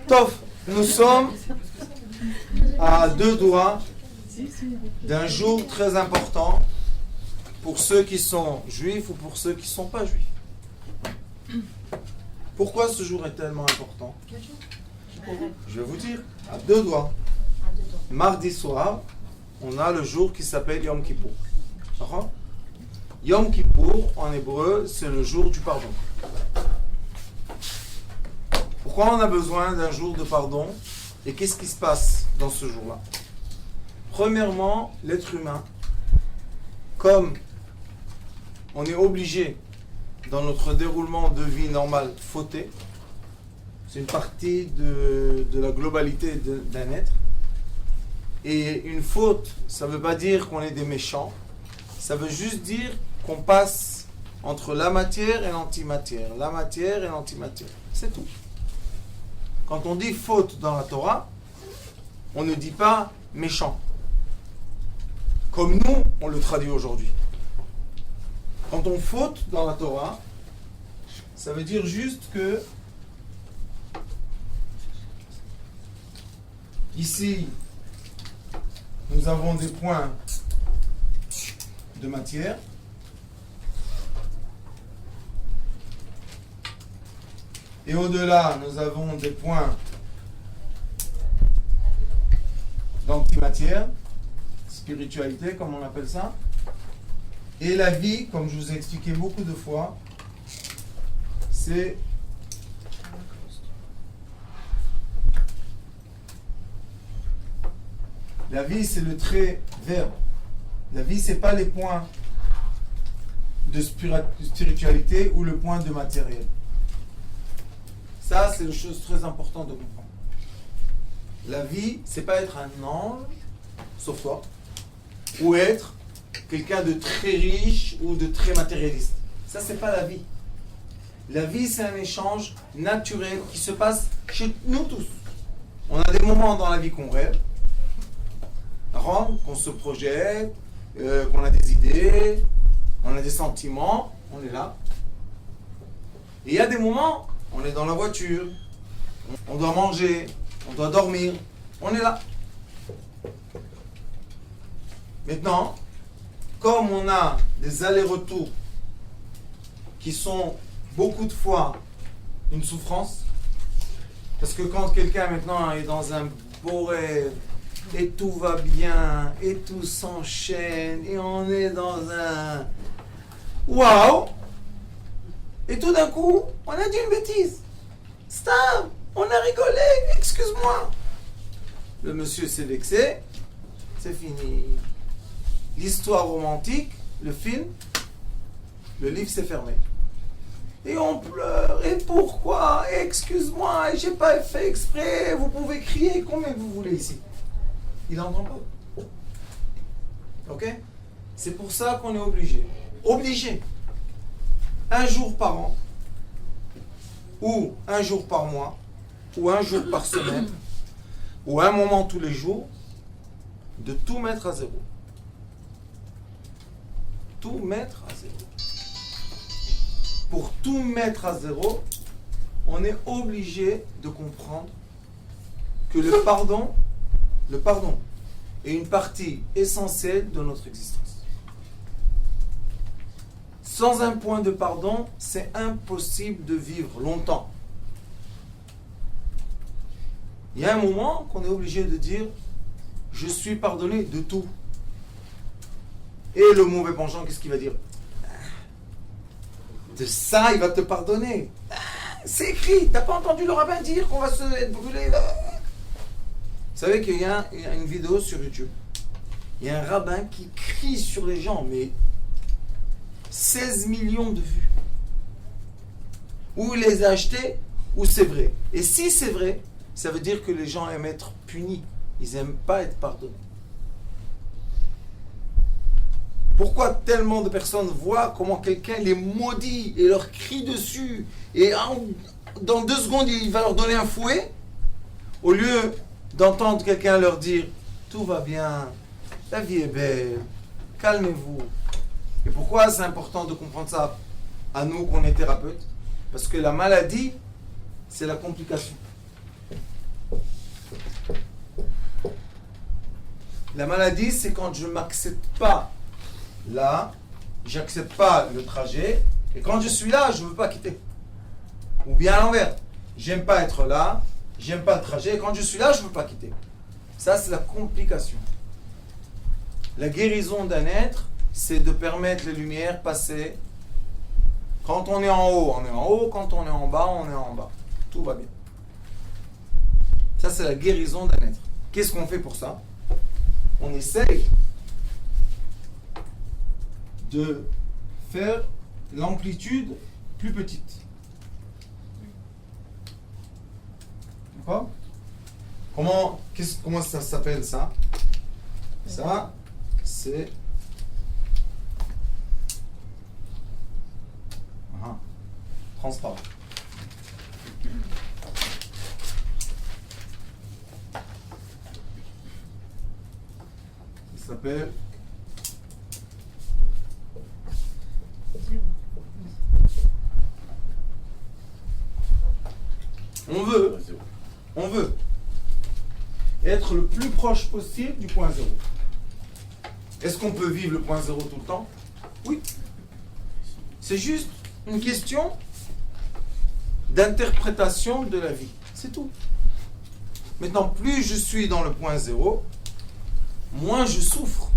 Tof, nous sommes à 2 doigts d'un jour très important pour ceux qui sont juifs ou pour ceux qui ne sont pas juifs. Pourquoi ce jour est tellement important? Je vais vous dire, à 2 doigts. Mardi soir, on a le jour qui s'appelle Yom Kippour. Yom Kippour, en hébreu, c'est le jour du pardon. Pourquoi on a besoin d'un jour de pardon? Et qu'est-ce qui se passe dans ce jour-là? Premièrement, l'être humain, comme on est obligé, dans notre déroulement de vie normale, fauter, c'est une partie de la globalité d'un être. Et une faute, ça ne veut pas dire qu'on est des méchants, ça veut juste dire qu'on passe entre la matière et l'antimatière, la matière et l'antimatière. C'est tout. Quand on dit faute dans la Torah, on ne dit pas méchant. Comme nous, on le traduit aujourd'hui. Quand on faute dans la Torah, ça veut dire juste que ici, nous avons des points de matière. Et au-delà, nous avons des points d'antimatière, spiritualité, comme on appelle ça. Et la vie, comme je vous ai expliqué beaucoup de fois, c'est la vie, c'est le trait vert. La vie, c'est pas les points de spiritualité ou le point de matériel. Ça, c'est une chose très importante de comprendre. La vie, c'est pas être un ange, sauf toi, ou être quelqu'un de très riche ou de très matérialiste. Ça, c'est pas la vie. La vie, c'est un échange naturel qui se passe chez nous tous. On a des moments dans la vie qu'on rêve, qu'on se projette, qu'on a des idées, on a des sentiments, on est là. Et il y a des moments, on est dans la voiture, on doit manger, on doit dormir, on est là. Maintenant, comme on a des allers-retours qui sont beaucoup de fois une souffrance, parce que quand quelqu'un maintenant est dans un beau rêve, et tout va bien, et tout s'enchaîne, et on est dans un waouh, et tout d'un coup, on a dit une bêtise. Stop, on a rigolé, excuse-moi. Le monsieur s'est vexé, c'est fini. L'histoire romantique, le film, le livre s'est fermé. Et on pleure, et pourquoi? Et excuse-moi, j'ai pas fait exprès, vous pouvez crier combien vous voulez ici. Il n'entend pas. Ok? C'est pour ça qu'on est obligé. Obligé. Un jour par an, ou un jour par mois, ou un jour par semaine, ou un moment tous les jours, de tout mettre à zéro. Tout mettre à zéro. Pour tout mettre à zéro, on est obligé de comprendre que le pardon est une partie essentielle de notre existence. Sans un point de pardon, c'est impossible de vivre longtemps. Il y a un moment qu'on est obligé de dire « Je suis pardonné de tout ». Et le mauvais penchant, qu'est-ce qu'il va dire? De ça, il va te pardonner. C'est écrit, t'as pas entendu le rabbin dire qu'on va se être brûlé? Vous savez qu'il y a une vidéo sur YouTube. Il y a un rabbin qui crie sur les gens, mais 16 millions de vues. Ou il les a achetés, ou c'est vrai. Et si c'est vrai, ça veut dire que les gens aiment être punis. Ils n'aiment pas être pardonnés. Pourquoi tellement de personnes voient comment quelqu'un les maudit et leur crie dessus et dans 2 secondes il va leur donner un fouet au lieu d'entendre quelqu'un leur dire tout va bien, la vie est belle, calmez-vous. Et pourquoi c'est important de comprendre ça à nous qu'on est thérapeutes? Parce que la maladie, c'est la complication. La maladie, c'est quand je ne m'accepte pas là, j'accepte pas le trajet, et quand je suis là, je ne veux pas quitter. Ou bien à l'envers. J'aime pas être là, j'aime pas le trajet, et quand je suis là, je ne veux pas quitter. Ça, c'est la complication. La guérison d'un être, c'est de permettre les lumières passer. Quand on est en haut, on est en haut. Quand on est en bas, on est en bas. Tout va bien. Ça, c'est la guérison d'un être. Qu'est-ce qu'on fait pour ça? On essaye de faire l'amplitude plus petite. D'accord? Comment ça s'appelle ça? Ça, c'est transparent. Ça s'appelle on veut être le plus proche possible du point zéro. Est-ce qu'on peut vivre le point zéro tout le temps? Oui. C'est juste une question d'interprétation de la vie. C'est tout. Maintenant, plus je suis dans le point zéro, moins je souffre.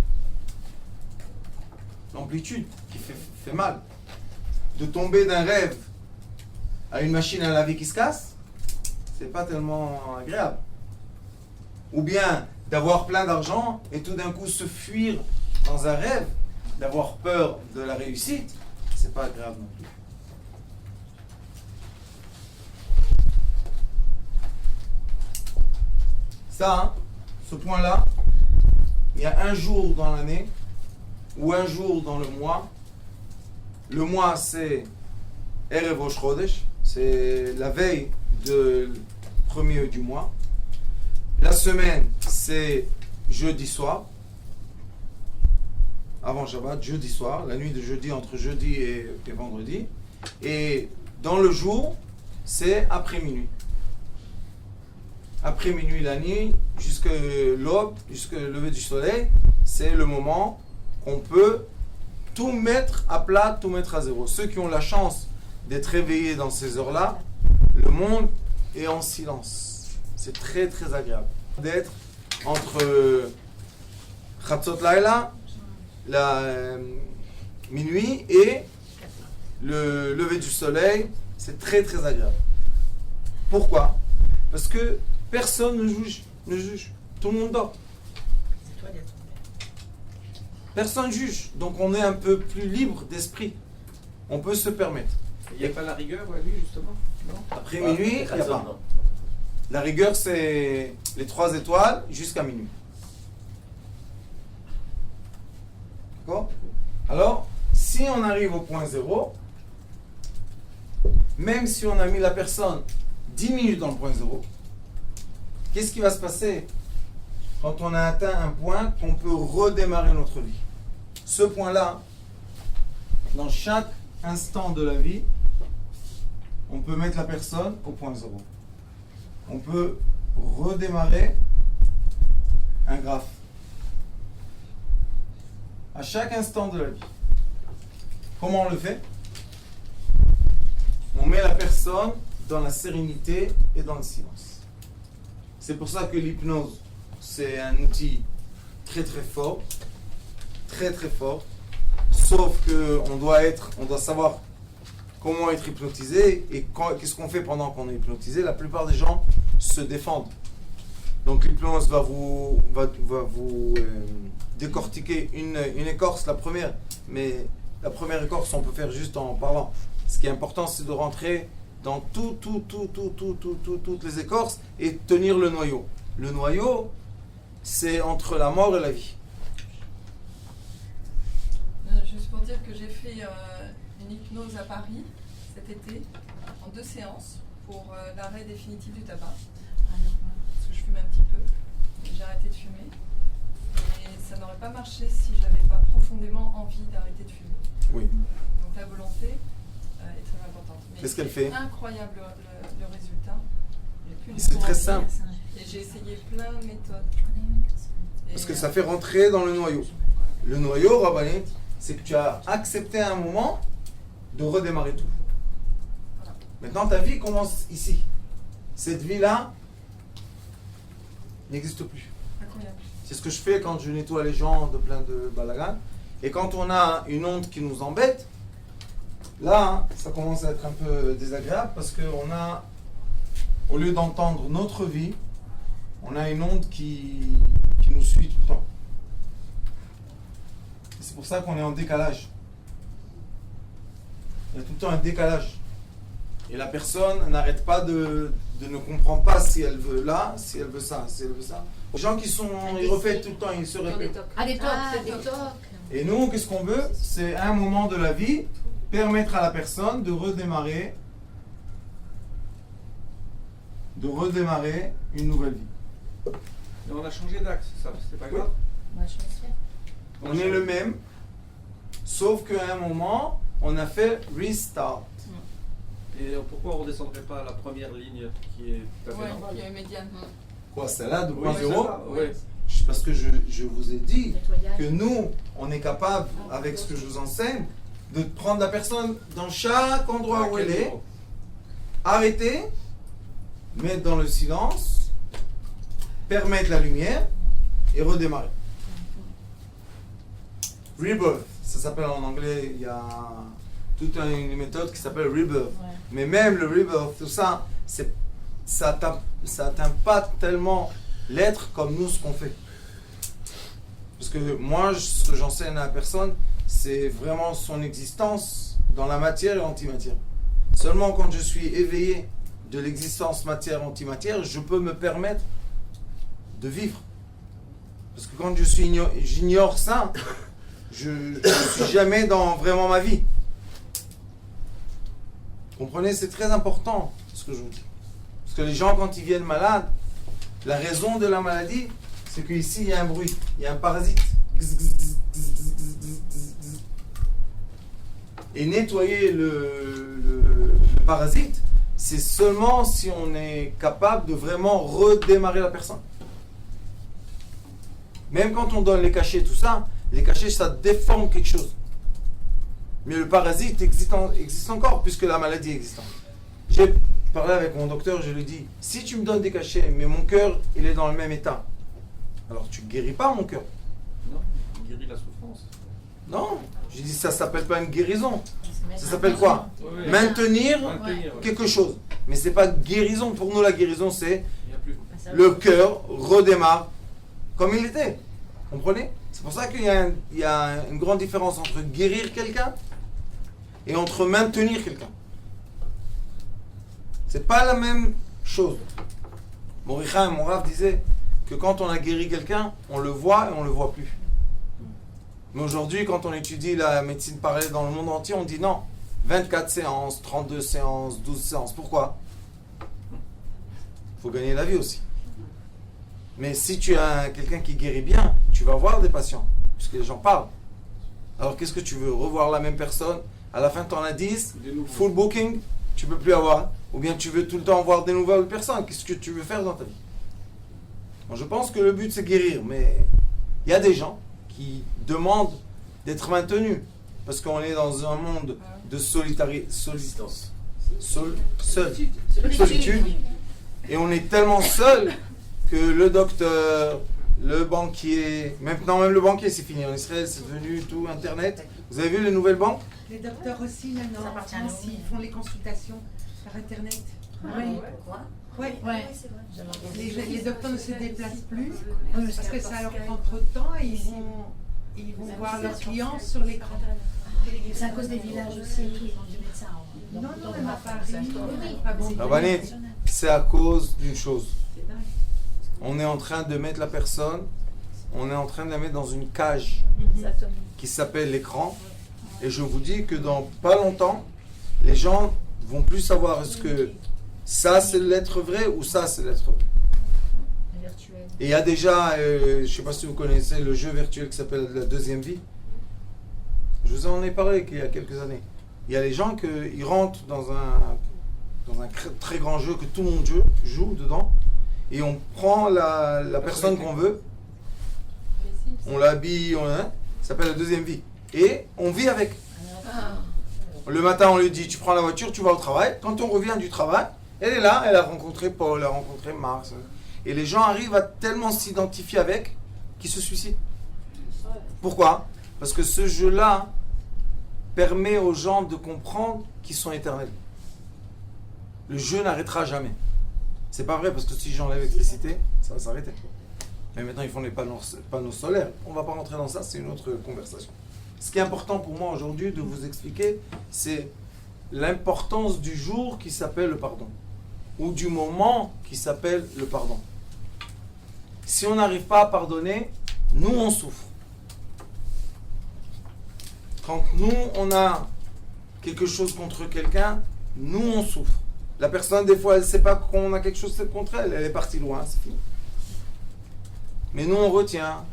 L'amplitude qui fait mal. De tomber d'un rêve à une machine à laver qui se casse, c'est pas tellement agréable. Ou bien d'avoir plein d'argent et tout d'un coup se fuir dans un rêve, d'avoir peur de la réussite, c'est pas agréable non plus. Ça, ce point-là, il y a un jour dans l'année ou un jour dans le mois. Le mois, c'est Erev Rosh Chodesh, c'est la veille de premier du mois. La semaine, c'est jeudi soir, avant Shabbat, jeudi soir, la nuit de jeudi, entre jeudi et vendredi. Et dans le jour, c'est après minuit. Après minuit, la nuit, jusqu'à l'aube, jusqu'au lever du soleil, c'est le moment qu'on peut tout mettre à plat, tout mettre à zéro. Ceux qui ont la chance d'être réveillés dans ces heures-là, le monde est en silence. C'est très très agréable d'être entre Chatzot Laila, minuit, et le lever du soleil. C'est très très agréable. Pourquoi? Parce que personne ne juge. Tout le monde dort. Personne ne juge. Donc on est un peu plus libre d'esprit. On peut se permettre. Il n'y a pas la rigueur à lui, justement? Non. Après minuit, il n'y a pas. La rigueur, c'est les 3 étoiles jusqu'à minuit. D'accord? Alors, si on arrive au point zéro, même si on a mis la personne 10 minutes dans le point zéro, qu'est-ce qui va se passer quand on a atteint un point qu'on peut redémarrer notre vie? Ce point-là, dans chaque instant de la vie, on peut mettre la personne au point zéro. On peut redémarrer un graphe. À chaque instant de la vie. Comment on le fait? On met la personne dans la sérénité et dans le silence. C'est pour ça que l'hypnose, c'est un outil très très fort. Très très fort. Sauf qu'on doit savoir comment être hypnotisé et qu'est-ce qu'on fait pendant qu'on est hypnotisé. La plupart des gens se défendent. Donc l'hypnose va vous décortiquer une écorce, la première. Mais la première écorce, on peut faire juste en parlant. Ce qui est important, c'est de rentrer dans toutes les écorces et tenir le noyau. Le noyau, c'est entre la mort et la vie. Juste pour dire que j'ai fait une hypnose à Paris cet été, en 2 séances, pour l'arrêt définitif du tabac. Parce que je fume un petit peu, et j'ai arrêté de fumer. Et ça n'aurait pas marché si j'avais pas profondément envie d'arrêter de fumer. Oui. Donc la volonté est très importante. Mais qu'est-ce qu'elle fait? Incroyable le résultat. C'est très simple. Et j'ai essayé plein de méthodes. Parce que ça fait rentrer dans le noyau. Le noyau, Rabbanit, c'est que tu as accepté à un moment de redémarrer tout. Maintenant, ta vie commence ici. Cette vie-là n'existe plus. Incroyable. C'est ce que je fais quand je nettoie les gens de plein de balagan. Et quand on a une onde qui nous embête, là, ça commence à être un peu désagréable parce qu'on a, au lieu d'entendre notre vie, on a une onde qui nous suit tout le temps. Et c'est pour ça qu'on est en décalage. Il y a tout le temps un décalage. Et la personne n'arrête pas de ne comprendre pas si elle veut là, si elle veut ça, si elle veut ça. Les gens qui sont, ils répètent tout le temps, ils se répètent. Ah, des tocs, des tocs. tocs. Et nous, qu'est-ce qu'on veut? C'est à un moment de la vie, permettre à la personne de redémarrer une nouvelle vie. Mais on a changé d'axe, ça, c'est pas grave. Moi, je me suis. On est le même, sauf qu'à un moment, on a fait restart. Et pourquoi on ne redescendrait pas à la première ligne qui est tout à fait Ouais, normale? il y a une médiane. Quoi, celle-là, 2.0? Oui, celle-là, ouais. Parce que je vous ai dit Nettoyage. que nous, on est capable, avec ce que je vous enseigne, de prendre la personne dans chaque endroit où elle est, arrêter, mettre dans le silence, permettre la lumière et redémarrer. Rebirth, ça s'appelle en anglais, il y a toute une méthode qui s'appelle rebirth. Ouais. Mais même le rebirth, tout ça, ça atteint pas tellement l'être comme nous ce qu'on fait. Parce que moi, ce que j'enseigne à la personne, c'est vraiment son existence dans la matière et l'antimatière. Seulement quand je suis éveillé de l'existence matière-antimatière, je peux me permettre de vivre. Parce que quand j'ignore ça, je ne suis jamais dans vraiment ma vie. Comprenez, c'est très important ce que je vous dis. Parce que les gens, quand ils viennent malades, la raison de la maladie, c'est qu'ici, il y a un bruit, il y a un parasite. Et nettoyer le parasite, c'est seulement si on est capable de vraiment redémarrer la personne. Même quand on donne les cachets, tout ça, les cachets, ça déforme quelque chose. Mais le parasite existe encore, puisque la maladie existe. J'ai parlé avec mon docteur, je lui ai dit, si tu me donnes des cachets, mais mon cœur, il est dans le même état, alors tu ne guéris pas mon cœur. Non, il guérit la souffrance. Non, j'ai dit, ça ne s'appelle pas une guérison. Ça Ça s'appelle quoi? Oui, Maintenir maintenir, ouais. quelque chose. Mais ce n'est pas guérison. Pour nous, la guérison, c'est Il n'y a plus. le cœur redémarre comme il était. Comprenez? C'est pour ça qu'il y a une grande différence entre guérir quelqu'un et entre maintenir quelqu'un. C'est pas la même chose. Moricha et mon Rav disaient que quand on a guéri quelqu'un, on le voit et on le voit plus. Mais aujourd'hui, quand on étudie la médecine parallèle dans le monde entier, on dit non. 24 séances, 32 séances, 12 séances. Pourquoi? Il faut gagner la vie aussi. Mais si tu as quelqu'un qui guérit bien, tu vas voir des patients, puisque les gens parlent. Alors qu'est-ce que tu veux? Revoir la même personne? À la fin, tu en as 10, Des nouveaux. full booking, tu ne peux plus avoir. Ou bien tu veux tout le temps voir des nouvelles personnes. Qu'est-ce que tu veux faire dans ta vie? Bon, je pense que le but, c'est guérir. Mais il y a des gens qui demandent d'être maintenus. Parce qu'on est dans un monde de solitude. Et on est tellement seul que le docteur, le banquier, maintenant même le banquier, c'est fini. En Israël, c'est devenu tout Internet. Vous avez vu les nouvelles banques? Les docteurs aussi, maintenant, Ça en appartient à France, nous. ils font les consultations par Internet. Oui. Pourquoi? Oui. Ouais. c'est vrai. Les docteurs ne se déplacent plus Oui, mais parce que ça leur prend trop de temps et ils vont voir leurs clients sur l'écran. C'est à cause des villages aussi, et tout, ils ont du médecin. Non, non, même à Paris, pas bon. Rabbanit, c'est à cause d'une chose. On est en train de mettre la personne, on est en train de la mettre dans une cage Exactement. qui s'appelle l'écran. Et je vous dis que dans pas longtemps, les gens vont plus savoir est-ce que ça c'est l'être vrai ou ça c'est l'être vrai. Virtuel. Et il y a déjà, je ne sais pas si vous connaissez le jeu virtuel qui s'appelle la deuxième vie. Je vous en ai parlé il y a quelques années. Il y a les gens qui rentrent dans un très grand jeu que tout le monde joue dedans. Et on prend la personne qu'on veut on l'habille, ça s'appelle la deuxième vie. Et on vit avec. Le matin, on lui dit, tu prends la voiture, tu vas au travail. Quand on revient du travail, elle est là, elle a rencontré Paul, elle a rencontré Mars. Et les gens arrivent à tellement s'identifier avec qu'ils se suicident. Pourquoi? Parce que ce jeu-là permet aux gens de comprendre qu'ils sont éternels. Le jeu n'arrêtera jamais. C'est pas vrai, parce que si j'enlève l'électricité, ça va s'arrêter. Mais maintenant, ils font les panneaux solaires. On ne va pas rentrer dans ça, c'est une autre conversation. Ce qui est important pour moi aujourd'hui de vous expliquer, c'est l'importance du jour qui s'appelle le pardon. Ou du moment qui s'appelle le pardon. Si on n'arrive pas à pardonner, nous on souffre. Quand nous on a quelque chose contre quelqu'un, nous on souffre. La personne des fois elle ne sait pas qu'on a quelque chose contre elle, elle est partie loin, c'est fini. Mais nous on retient,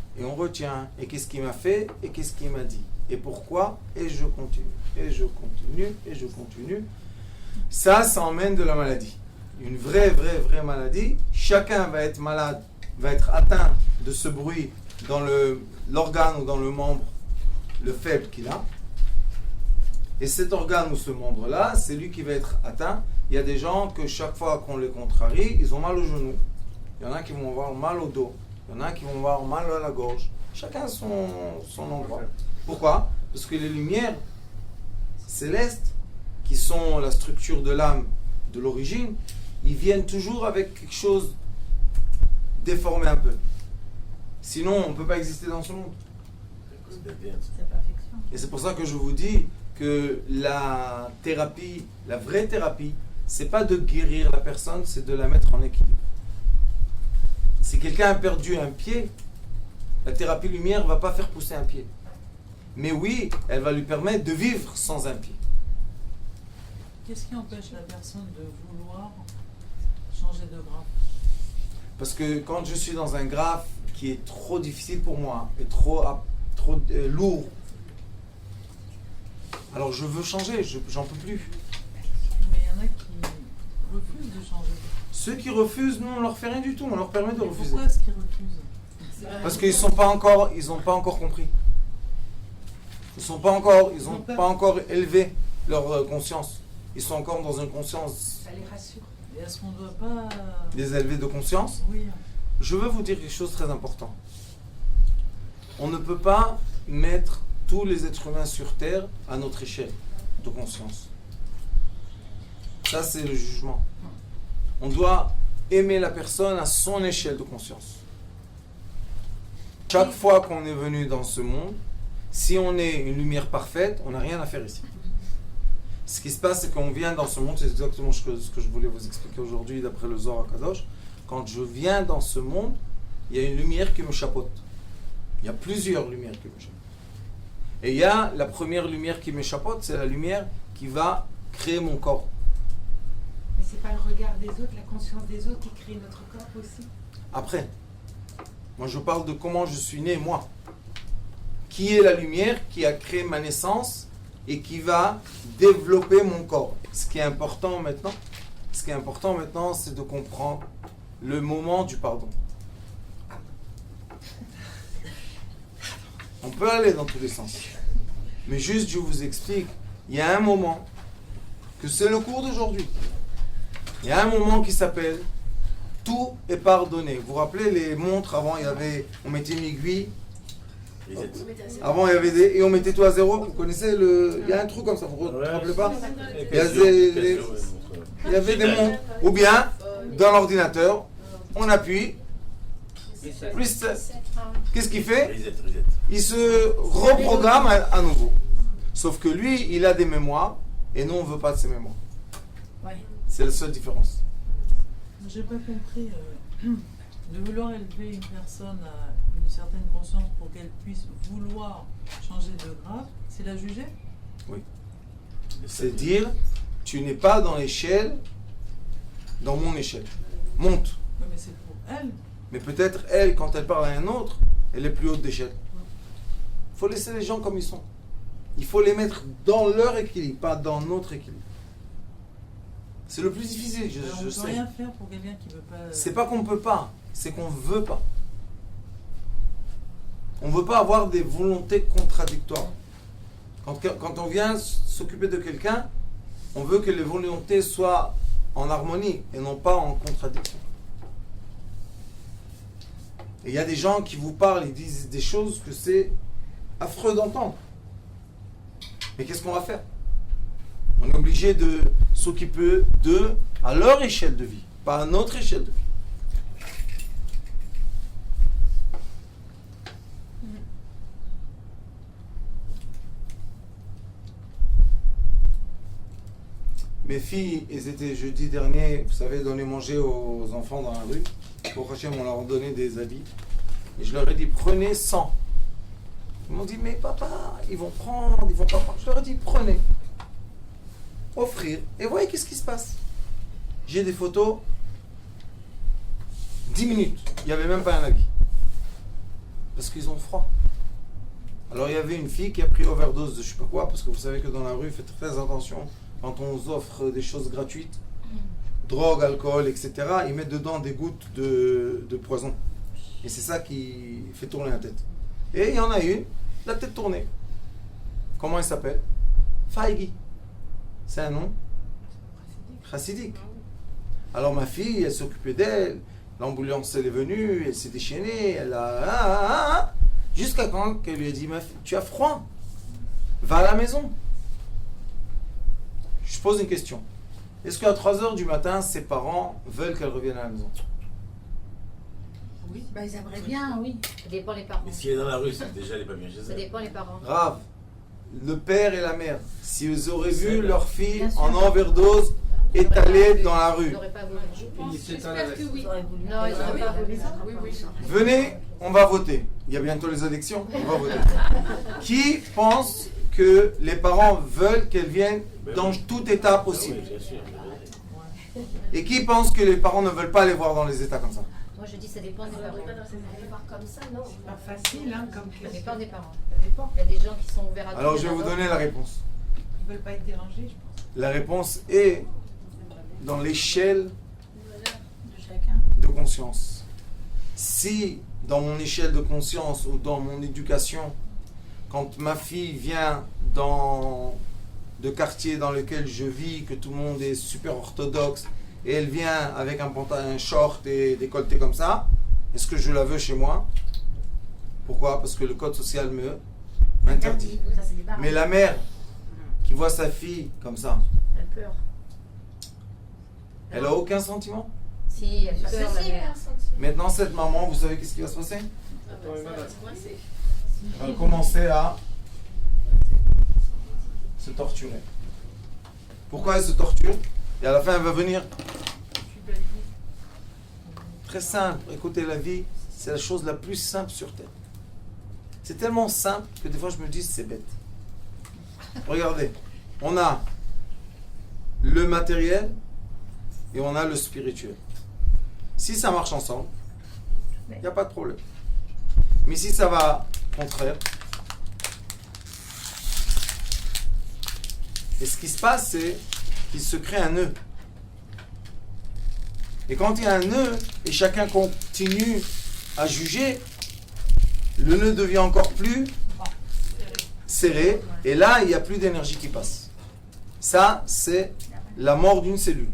et qu'est-ce qu'il m'a fait, et qu'est-ce qu'il m'a dit, et pourquoi, et je continue, et je continue, et je continue. Ça emmène de la maladie. Une vraie maladie. Chacun va être malade, va être atteint de ce bruit dans l'organe ou dans le membre, le faible qu'il a. Et cet organe ou ce membre-là, c'est lui qui va être atteint. Il y a des gens que chaque fois qu'on les contrarie, ils ont mal au genou. Il y en a qui vont avoir mal au dos. Il y en a qui vont avoir mal à la gorge. Chacun son endroit. Pourquoi? Parce que les lumières célestes, qui sont la structure de l'âme de l'origine, ils viennent toujours avec quelque chose déformé un peu. Sinon, on ne peut pas exister dans ce monde. Et c'est pour ça que je vous dis que la thérapie, la vraie thérapie, c'est pas de guérir la personne, c'est de la mettre en équilibre. Si quelqu'un a perdu un pied, la thérapie lumière ne va pas faire pousser un pied. Mais oui, elle va lui permettre de vivre sans un pied. Qu'est-ce qui empêche la personne de vouloir changer de graphe? Parce que quand je suis dans un graphe qui est trop difficile pour moi, et trop lourd, alors je veux changer, j'en peux plus. Mais il y en a qui refusent de changer. Ceux qui refusent, nous on leur fait rien du tout, on leur permet de Mais refuser. pourquoi est-ce qu'ils refusent? Parce qu'ils n'ont pas encore compris. Ils n'ont pas encore élevé leur conscience. Ils sont encore dans une conscience. Ça les rassure. Et est-ce qu'on ne doit pas... Les élevés de conscience. Oui. Je veux vous dire quelque chose de très important. On ne peut pas mettre tous les êtres humains sur Terre à notre échelle de conscience. Ça, c'est le jugement. On doit aimer la personne à son échelle de conscience. Chaque fois qu'on est venu dans ce monde, si on est une lumière parfaite, on n'a rien à faire ici. Ce qui se passe, c'est qu'on vient dans ce monde, c'est exactement ce que je voulais vous expliquer aujourd'hui d'après le Zohar HaKadosh. Quand je viens dans ce monde, il y a une lumière qui me chapeaute. Il y a plusieurs lumières qui me chapeautent. Et il y a la première lumière qui me chapeaute, c'est la lumière qui va créer mon corps. Mais c'est pas le regard des autres, la conscience des autres qui crée notre corps aussi. Après, moi je parle de comment je suis né, moi. Qui est la lumière qui a créé ma naissance et qui va développer mon corps. Ce qui est important maintenant, c'est de comprendre le moment du pardon. On peut aller dans tous les sens. Mais juste, je vous explique, il y a un moment, que c'est le cours d'aujourd'hui. Il y a un moment qui s'appelle « Tout est pardonné ». Vous vous rappelez les montres, avant on mettait une aiguille. Avant il y avait et on mettait tout à zéro. Vous connaissez il y a un truc comme ça, vous ne vous rappelez pas? Il y avait des montres. Ou bien, dans l'ordinateur, on appuie. Reset. Qu'est-ce qu'il fait? Il se reprogramme à nouveau. Sauf que lui, il a des mémoires et nous, on ne veut pas de ces mémoires. C'est la seule différence. J'ai pas compris. De vouloir élever une personne à une certaine conscience pour qu'elle puisse vouloir changer de grade, c'est la juger? Oui. C'est dire, tu n'es pas dans l'échelle, dans mon échelle. Monte. Oui, mais c'est pour elle. Mais peut-être elle, quand elle parle à un autre, elle est plus haute d'échelle. Il faut laisser les gens comme ils sont. Il faut les mettre dans leur équilibre, pas dans notre équilibre. C'est le plus difficile, On ne peut rien faire pour quelqu'un qui ne veut pas... C'est pas qu'on ne peut pas, c'est qu'on ne veut pas. on ne veut pas avoir des volontés contradictoires. Quand on vient s'occuper de quelqu'un, on veut que les volontés soient en harmonie et non pas en contradiction. Et il y a des gens qui vous parlent, ils disent des choses que c'est affreux d'entendre. Mais qu'est-ce qu'on va faire? On est obligé de s'occuper d'eux à leur échelle de vie, pas à notre échelle de vie. Mes filles, elles étaient jeudi dernier, vous savez, donner manger aux enfants dans la rue. Pour Hachem, on leur a donné des habits. Et je leur ai dit, prenez 100. Ils m'ont dit, mais papa, ils vont prendre, ils vont pas prendre. Je leur ai dit, prenez. Offrir. Et voyez qu'est-ce qui se passe. J'ai des photos. 10 minutes. Il n'y avait même pas un habit. Parce qu'ils ont froid. Alors il y avait une fille qui a pris overdose de je sais pas quoi, parce que vous savez que dans la rue, faites très attention. Quand on vous offre des choses gratuites, drogue, alcool, etc., ils mettent dedans des gouttes de poison. Et c'est ça qui fait tourner la tête. Et il y en a une, la tête tournée. Comment elle s'appelle? Faïgi. C'est un nom chassidique. Alors ma fille, elle s'occupait d'elle, l'ambulance elle est venue, elle s'est déchaînée, elle a... Jusqu'à quand qu'elle lui a dit, ma fille, tu as froid, va à la maison. Je pose une question. Est-ce qu'à 3h du matin, ses parents veulent qu'elle revienne à la maison? Oui, bah, ils aimeraient bien, oui. Ça dépend les parents. Mais si elle est dans la rue, c'est déjà elle est pas bien chez Ça elle. dépend les parents. Grave. Le père et la mère, s'ils auraient vu C'est leur fille Bien sûr. en overdose étalée dans la Ils rue, n'auraient pas voulu. Il s'éteint J'espère avec. que oui. Non, ils n'auraient pas voulu. Oui, oui. venez, on va voter. Il y a bientôt les élections, on va voter. Qui pense que les parents veulent qu'elle vienne dans tout état possible? Oui, bien sûr. Et qui pense que les parents ne veulent pas les voir dans les états comme ça? Moi, je dis ça dépend des parents. Comme ça, non. C'est pas facile, hein, comme Ça question. dépend des parents. Ça dépend. Il y a des gens qui sont ouverts à tout. Alors il y je en vais a vous d'autres. donner la réponse. Ils veulent pas être dérangés, je pense. La réponse est dans l'échelle De chacun. de conscience. Si dans mon échelle de conscience ou dans mon éducation, quand ma fille vient dans de quartiers dans lesquels je vis, que tout le monde est super orthodoxe, et elle vient avec un pantalon, un short et décolleté comme ça, est-ce que je la veux chez moi? Pourquoi? Parce que le code social m'interdit. Ça, c'est des barres. Mais la mère qui voit sa fille comme ça, Elle pleure. elle a aucun sentiment? Si, elle pleure, la mère. Maintenant, cette maman, vous savez qu'est-ce qui va se passer? Attends, Emma, là. Elle va commencer à se torturer. Pourquoi elle se torture? Et à la fin, elle va venir. Très simple. Écoutez, la vie, c'est la chose la plus simple sur Terre. C'est tellement simple que des fois, je me dis, c'est bête. Regardez, on a le matériel et on a le spirituel. Si ça marche ensemble, il n'y a pas de problème. Mais si ça va contraire, et ce qui se passe, c'est qu'il se crée un nœud. Et quand il y a un nœud, et chacun continue à juger, le nœud devient encore plus serré, et là, il n'y a plus d'énergie qui passe. Ça, c'est la mort d'une cellule,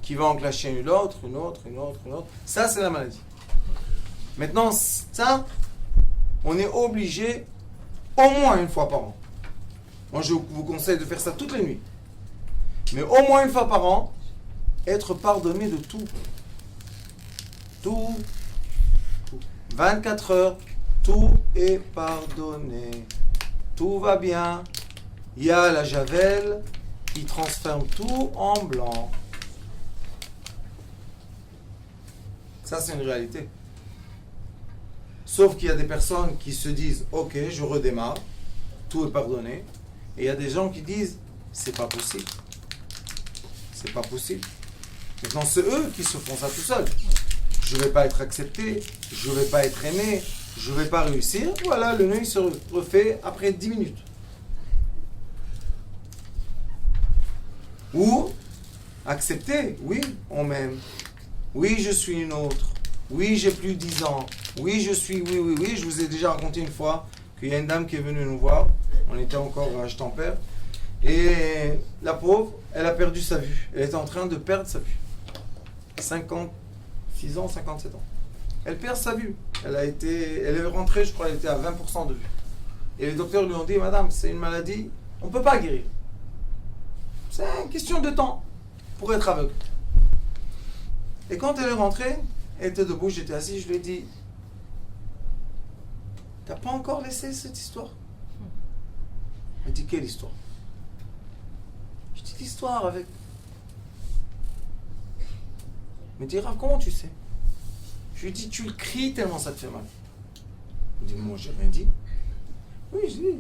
qui va enclencher une autre. Ça, c'est la maladie. Maintenant, ça, on est obligé au moins une fois par an. Moi, je vous conseille de faire ça toutes les nuits. Mais au moins une fois par an, être pardonné de tout. Tout. 24 heures, tout est pardonné. Tout va bien. Il y a la javel qui transforme tout en blanc. Ça, c'est une réalité. Sauf qu'il y a des personnes qui se disent « Ok, je redémarre, tout est pardonné. » Et il y a des gens qui disent « C'est pas possible. C'est pas possible. » Maintenant, c'est eux qui se font ça tout seuls. Je ne vais pas être accepté, je ne vais pas être aimé, je ne vais pas réussir. Voilà, le nœud il se refait après 10 minutes. Ou accepter, oui, on m'aime. Oui, je suis une autre. Oui, j'ai plus 10 ans. Oui, je vous ai déjà raconté une fois qu'il y a une dame qui est venue nous voir. On était encore à Agen-Père. Et la pauvre, elle a perdu sa vue. Elle était en train de perdre sa vue. 56 ans, 57 ans. Elle perd sa vue. Elle est rentrée, je crois, elle était à 20% de vue. Et les docteurs lui ont dit, madame, c'est une maladie, on ne peut pas guérir. C'est une question de temps pour être aveugle. Et quand elle est rentrée, elle était debout, j'étais assis, je lui ai dit, t'as pas encore laissé cette histoire? Elle m'a dit, quelle histoire? Je dis, l'histoire avec... Elle me dit, Rav, comment tu sais? Je lui dis, tu le cries tellement ça te fait mal. Elle me dit, moi j'ai rien dit. Oui, je dis.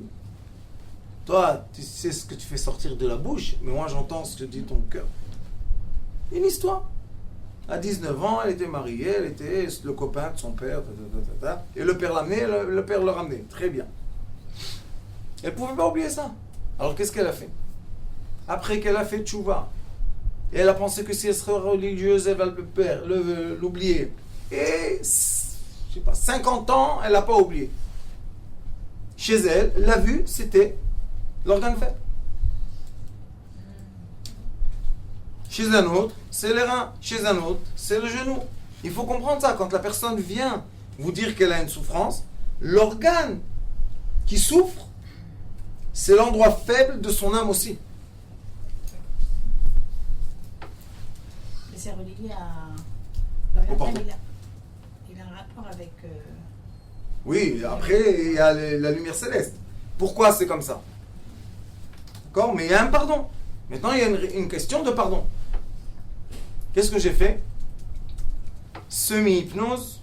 Toi, tu sais ce que tu fais sortir de la bouche, mais moi j'entends ce que dit ton cœur. Une histoire. À 19 ans, elle était mariée, elle était le copain de son père, et le père l'amenait, le père le ramenait. Très bien. Elle ne pouvait pas oublier ça. Alors qu'est-ce qu'elle a fait? Après qu'elle a fait tchouva, et elle a pensé que si elle serait religieuse, elle va l'oublier. Et, je sais pas, 50 ans, elle n'a pas oublié. Chez elle, la vue, c'était l'organe faible. Chez un autre, c'est les reins. Chez un autre, c'est le genou. Il faut comprendre ça. Quand la personne vient vous dire qu'elle a une souffrance, l'organe qui souffre, c'est l'endroit faible de son âme aussi. Mais c'est relié à... Oh, pardon. Il a un rapport avec... Oui, après, il y a la lumière céleste. Pourquoi c'est comme ça? D'accord? Mais il y a un pardon. Maintenant, il y a une question de pardon. Qu'est-ce que j'ai fait? Semi-hypnose,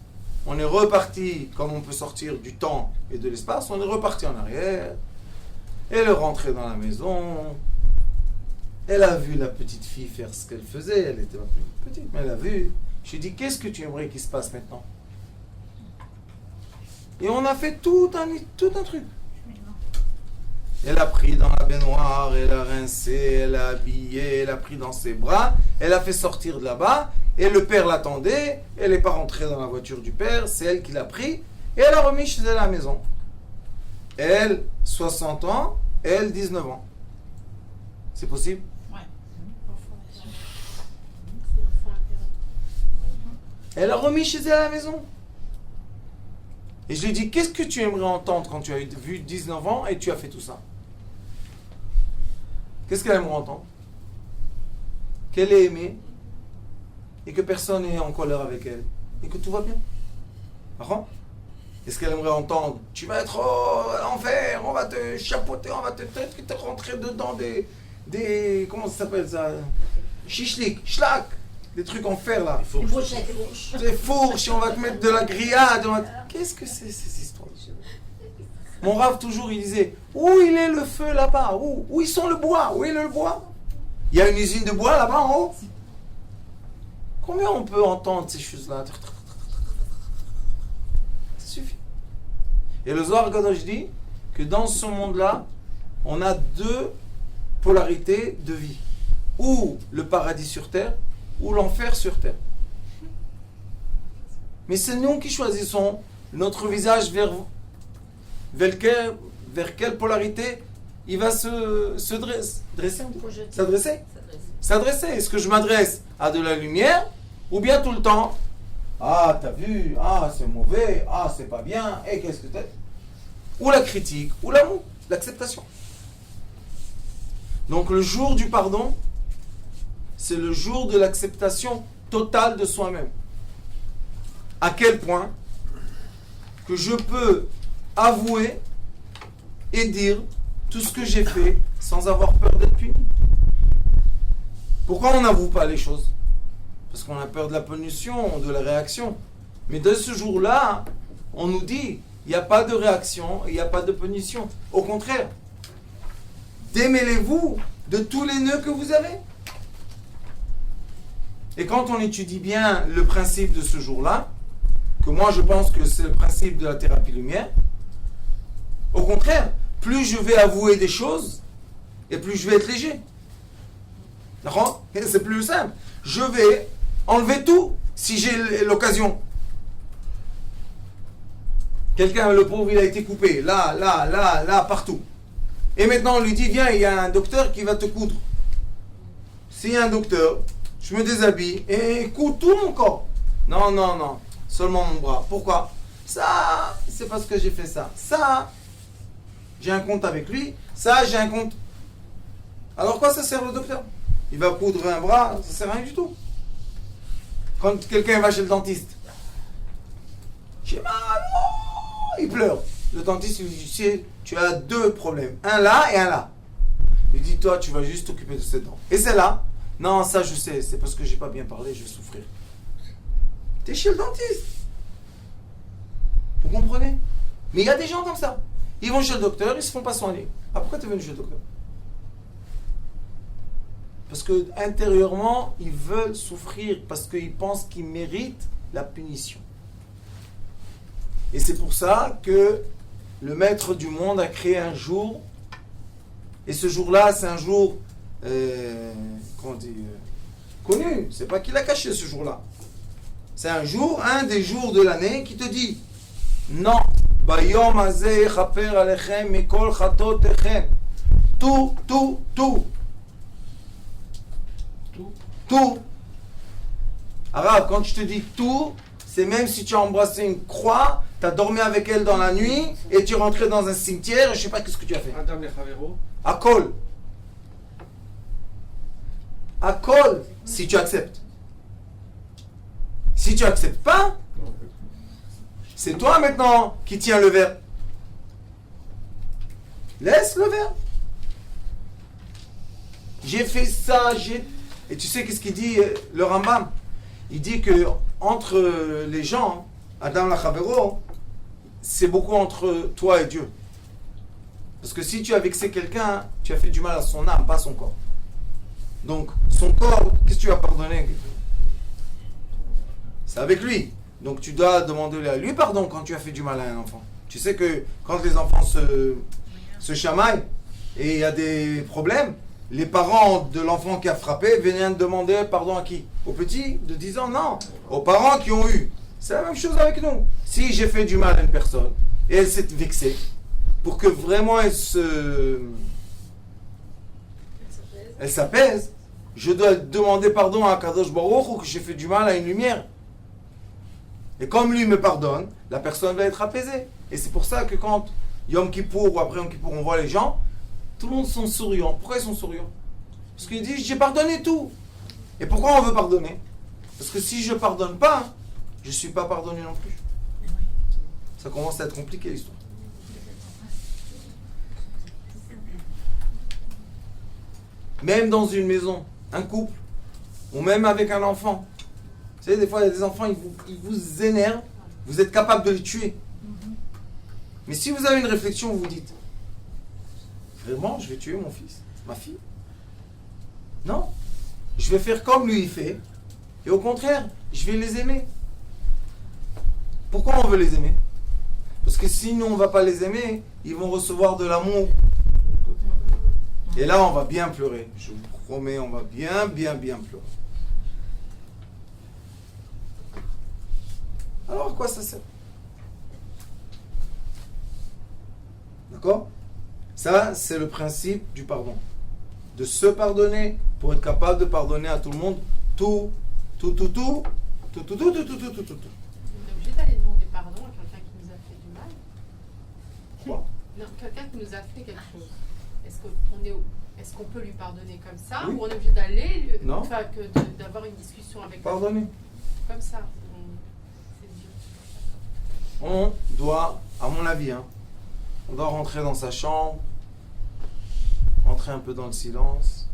on est reparti, comme on peut sortir du temps et de l'espace, on est reparti en arrière. Elle est rentrée dans la maison. Elle a vu la petite fille faire ce qu'elle faisait. Elle était pas plus petite, mais elle a vu. Je lui ai dit, qu'est-ce que tu aimerais qu'il se passe maintenant? Et on a fait tout un truc. Elle a pris dans la baignoire, elle a rincé, elle a habillé, elle a pris dans ses bras, elle a fait sortir de là-bas, et le père l'attendait, elle n'est pas rentrée dans la voiture du père, c'est elle qui l'a pris, et elle a remis chez elle à la maison. Elle, 60 ans, elle, 19 ans. C'est possible? Ouais. Elle a remis chez elle à la maison. Et je lui ai dit, qu'est-ce que tu aimerais entendre quand tu as vu 19 ans et tu as fait tout ça? Qu'est-ce qu'elle aimerait entendre? Qu'elle est aimée et que personne n'est en colère avec elle et que tout va bien. D'accord? Est-ce qu'elle aimerait entendre, tu vas être à l'enfer, on va te chapeauter, on va te rentrer dedans des comment ça s'appelle ça? Chichlik, schlack, des trucs en fer là. Les brochettes. Des fourches, on va te mettre de la grillade. Qu'est-ce que c'est ces histoires? Mon Rav toujours il disait, où il est le feu là-bas? Où ils sont le bois? Où est le bois? Il y a une usine de bois là-bas en haut. Combien on peut entendre ces choses-là? Ça suffit. Et le Zohar Kadosh dit que dans ce monde-là, on a deux polarités de vie. Ou le paradis sur terre, ou l'enfer sur terre. Mais c'est nous qui choisissons notre visage vers quelle polarité il va s'adresser. Est-ce que je m'adresse à de la lumière ou bien tout le temps, ah t'as vu, ah c'est mauvais, ah c'est pas bien, et qu'est-ce que t'as? Ou la critique, ou l'amour, l'acceptation. Donc le jour du pardon, c'est le jour de l'acceptation totale de soi-même. À quel point que je peux avouer et dire tout ce que j'ai fait sans avoir peur d'être puni. Pourquoi on n'avoue pas les choses? Parce qu'on a peur de la punition, de la réaction. Mais de ce jour-là, on nous dit, il n'y a pas de réaction, il n'y a pas de punition. Au contraire, démêlez-vous de tous les nœuds que vous avez. Et quand on étudie bien le principe de ce jour-là, que moi je pense que c'est le principe de la thérapie lumière, au contraire, plus je vais avouer des choses, et plus je vais être léger. D'accord? C'est plus simple. Je vais enlever tout si j'ai l'occasion. Quelqu'un, le pauvre, il a été coupé, là, là, là, là, partout. Et maintenant, on lui dit, viens, il y a un docteur qui va te coudre. S'il y a un docteur, je me déshabille et couds tout mon corps. Non, non, non, seulement mon bras. Pourquoi? Ça, c'est parce que j'ai fait ça. Ça, j'ai un compte avec lui. Ça, j'ai un compte. Alors quoi ça sert le docteur? Il va coudre un bras, ça sert à rien du tout. Quand quelqu'un va chez le dentiste, j'ai mal, oh, il pleure. Le dentiste lui dit, tu as deux problèmes, un là et un là. Il dit, toi, tu vas juste t'occuper de ces dents. Et celle-là, non, ça je sais, c'est parce que j'ai pas bien parlé, je vais souffrir. T'es chez le dentiste. Vous comprenez? Mais il y a des gens comme ça. Ils vont chez le docteur, ils se font pas soigner. Ah, pourquoi tu es venu chez le docteur? Parce que intérieurement, ils veulent souffrir, parce qu'ils pensent qu'ils méritent la punition. Et c'est pour ça que le maître du monde a créé un jour, et ce jour-là, c'est un jour comment on dit, connu. C'est pas qu'il a caché ce jour-là. C'est un jour, un des jours de l'année qui te dit non, bayom hazeh chaper alechem mikol chatotechem. Tout. Arabe, quand je te dis tout, c'est même si tu as embrassé une croix, tu as dormi avec elle dans la nuit et tu es rentré dans un cimetière, je sais pas qu'est-ce que tu as fait. Adam les Chavero. Akol. Akol, si tu acceptes. Si tu acceptes pas, c'est toi maintenant qui tiens le verre. Laisse le verre. J'ai fait ça, Et tu sais qu'est-ce qu'il dit le Rambam? Il dit que entre les gens, Adam la Chavero, c'est beaucoup entre toi et Dieu. Parce que si tu as vexé quelqu'un, tu as fait du mal à son âme, pas à son corps. Donc, son corps, qu'est-ce que tu as pardonné? C'est avec lui. Donc, tu dois demander à lui pardon quand tu as fait du mal à un enfant. Tu sais que quand les enfants se chamaillent et il y a des problèmes, les parents de l'enfant qui a frappé viennent demander pardon à qui? Aux petits de 10 ans? Non. Aux parents qui ont eu. C'est la même chose avec nous. Si j'ai fait du mal à une personne et elle s'est vexée, pour que vraiment elle s'apaise, je dois demander pardon à Kadosh Baruch Hu que j'ai fait du mal à une lumière. Et comme lui me pardonne, la personne va être apaisée. Et c'est pour ça que quand Yom Kippour ou après Yom Kippour on voit les gens, tout le monde sont souriants. Pourquoi ils sont souriants? Parce qu'ils disent, j'ai pardonné tout. Et pourquoi on veut pardonner? Parce que si je ne pardonne pas, je ne suis pas pardonné non plus. Ça commence à être compliqué l'histoire. Même dans une maison, un couple, ou même avec un enfant. Vous savez, des fois, il y a des enfants, ils vous énervent, vous êtes capable de les tuer. Mais si vous avez une réflexion, vous vous dites, vraiment, je vais tuer mon fils, ma fille? Non. Je vais faire comme lui il fait. Et au contraire, je vais les aimer. Pourquoi on veut les aimer? Parce que si nous, on ne va pas les aimer, ils vont recevoir de l'amour. Et là, on va bien pleurer. Je vous promets, on va bien pleurer. Alors, à quoi ça sert? D'accord? Ça, c'est le principe du pardon. De se pardonner pour être capable de pardonner à tout le monde tout. On est obligé d'aller demander pardon à quelqu'un qui nous a fait du mal. Quoi? Non, quelqu'un qui nous a fait quelque chose. Est-ce qu'on peut lui pardonner comme ça? Oui. Ou on est obligé d'aller, Non. enfin, d'avoir une discussion avec Pardonner. comme ça? C'est dur. On doit, à mon avis, on doit rentrer dans sa chambre, rentrer un peu dans le silence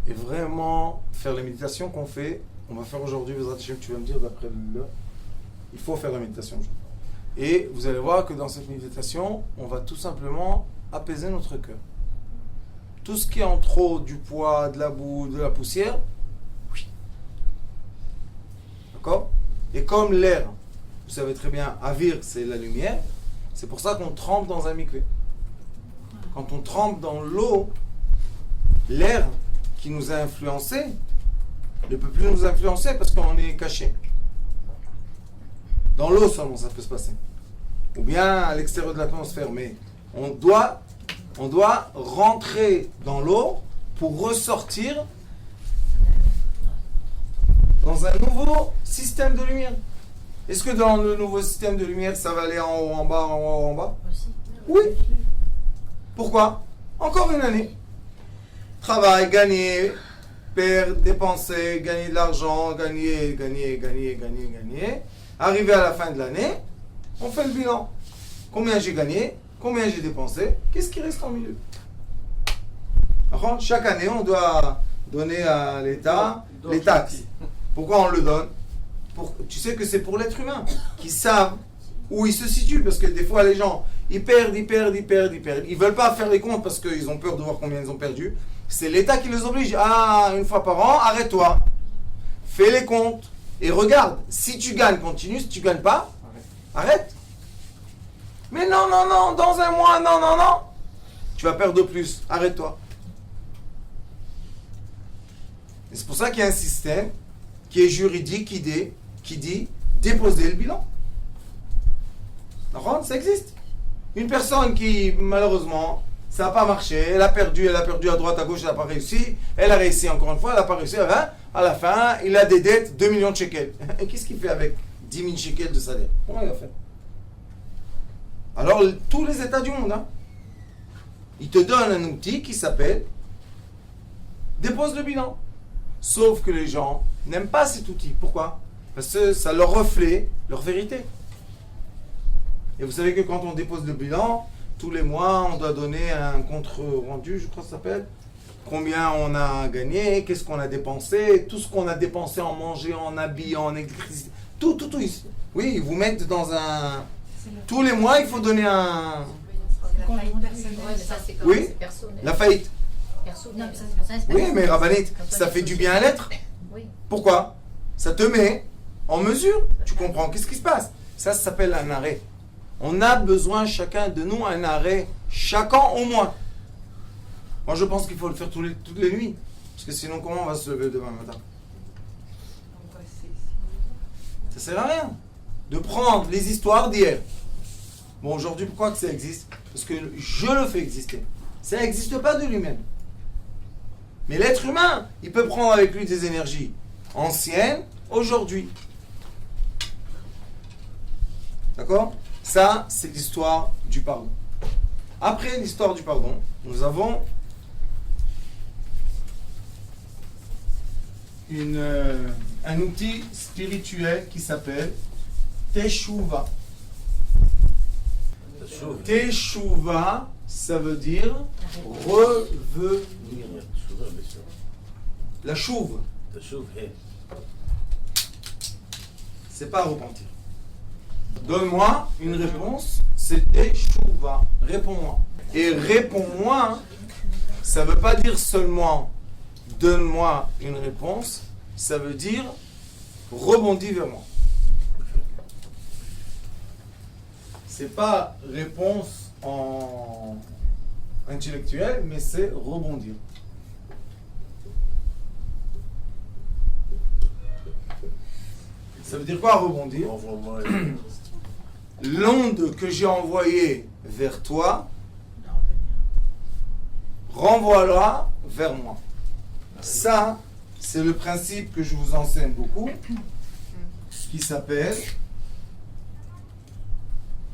et vraiment faire les méditations qu'on fait. On va faire aujourd'hui, tu vas me dire d'après l'heure, il faut faire la méditation aujourd'hui. Et vous allez voir que dans cette méditation, on va tout simplement apaiser notre cœur. Tout ce qui est en trop, du poids, de la boue, de la poussière, oui. D'accord? Et comme l'air, vous savez très bien, Avir, c'est la lumière, c'est pour ça qu'on trempe dans un mikvé. Quand on trempe dans l'eau, l'air qui nous a influencés ne peut plus nous influencer parce qu'on est caché. Dans l'eau seulement, ça peut se passer. ou bien à l'extérieur de l'atmosphère, mais on doit rentrer dans l'eau pour ressortir dans un nouveau système de lumière. Est-ce que dans le nouveau système de lumière, ça va aller en haut, en bas, en haut, en bas? Oui. Pourquoi? Encore une année. Travail, gagner, perdre, dépenser, gagner de l'argent, gagner. Arrivé à la fin de l'année, on fait le bilan. Combien j'ai gagné? Combien j'ai dépensé? Qu'est-ce qui reste en milieu? Alors, chaque année, on doit donner à l'État les taxes. Pourquoi on le donne? Tu sais que c'est pour l'être humain, qui savent où il se situe. Parce que des fois, les gens, ils perdent. Ils ne veulent pas faire les comptes parce qu'ils ont peur de voir combien ils ont perdu. C'est l'État qui les oblige. Ah, une fois par an, arrête-toi. Fais les comptes. Et regarde, si tu gagnes, continue. Si tu ne gagnes pas, arrête. Mais non, dans un mois, non. Tu vas perdre de plus. Arrête-toi. Et c'est pour ça qu'il y a un système qui est juridique, qui dit déposer le bilan. D'accord? Ça existe. Une personne qui, malheureusement, ça n'a pas marché, elle a perdu à droite, à gauche, elle n'a pas réussi, elle a réussi encore une fois, elle n'a pas réussi, à la fin, il a des dettes, 2 millions de shekels. Et qu'est-ce qu'il fait avec 10 000 shekels de salaire? Comment il va faire? Alors, tous les États du monde, ils te donnent un outil qui s'appelle dépose le bilan. Sauf que les gens n'aiment pas cet outil. Pourquoi? Parce que ça leur reflète leur vérité. Et vous savez que quand on dépose le bilan, tous les mois, on doit donner un compte rendu, je crois que ça s'appelle. Combien on a gagné, qu'est-ce qu'on a dépensé, tout ce qu'on a dépensé en manger, en habits, en électricité, tout. Oui, ils vous mettent dans un... Tous les mois, il faut donner un... Ouais, mais ça, c'est quand même, Oui, c'est personnel. la faillite. Personnel. Non, mais ça, c'est personnel, c'est pas Oui, grave. mais Rabbanit, ça fait du bien à l'être. Oui. Pourquoi? Ça te met en mesure. Tu comprends qu'est-ce qui se passe. Ça s'appelle un arrêt. On a besoin, chacun de nous, un arrêt, chaque an au moins. Moi, je pense qu'il faut le faire toutes les nuits. Parce que sinon, comment on va se lever demain matin? Ça sert à rien de prendre les histoires d'hier. Bon, aujourd'hui, pourquoi que ça existe? Parce que je le fais exister. Ça n'existe pas de lui-même. Mais l'être humain, il peut prendre avec lui des énergies anciennes, aujourd'hui. D'accord? Ça, c'est l'histoire du pardon. Après l'histoire du pardon, nous avons un outil spirituel qui s'appelle Teshuva. Teshuva, ça veut dire revenir. La chouve. C'est pas repentir. Donne-moi une réponse, c'est Teshuva. Réponds-moi. Et réponds-moi, ça veut pas dire seulement donne-moi une réponse, ça veut dire rebondis vers moi. C'est pas réponse en intellectuelle, mais c'est rebondir. Ça veut dire quoi rebondir? L'onde que j'ai envoyée vers toi, renvoie-la vers moi. Ça, c'est le principe que je vous enseigne beaucoup, qui s'appelle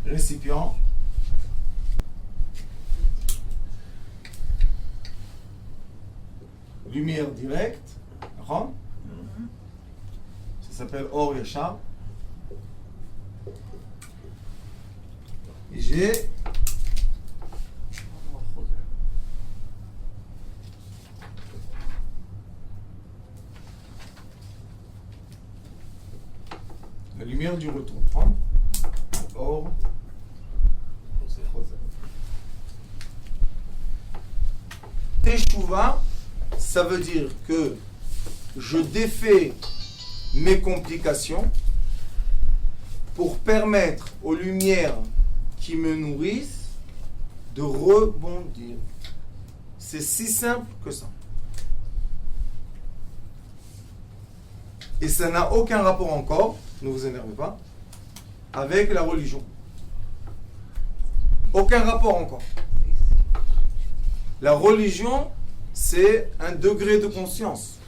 récipient lumière directe, Rom. Ça s'appelle Or Yachar. Et j'ai la lumière du retour. Rom. Or. Teshuva, ça veut dire que je défais mes complications pour permettre aux lumières qui me nourrissent de rebondir. C'est si simple que ça. Et ça n'a aucun rapport encore, ne vous énervez pas, avec la religion. Aucun rapport encore. La religion, c'est un degré de conscience.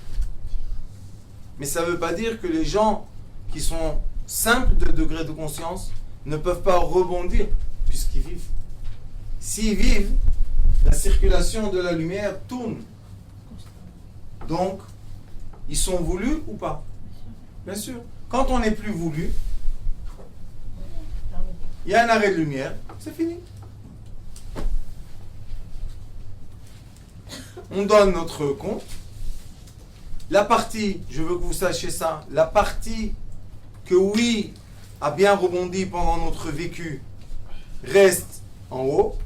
Mais ça ne veut pas dire que les gens qui sont simples de degré de conscience ne peuvent pas rebondir puisqu'ils vivent. S'ils vivent, la circulation de la lumière tourne. Donc, ils sont voulus ou pas? Bien sûr. Quand on n'est plus voulu, il y a un arrêt de lumière, c'est fini. On donne notre compte. La partie, je veux que vous sachiez ça, la partie que oui a bien rebondi pendant notre vécu reste en haut.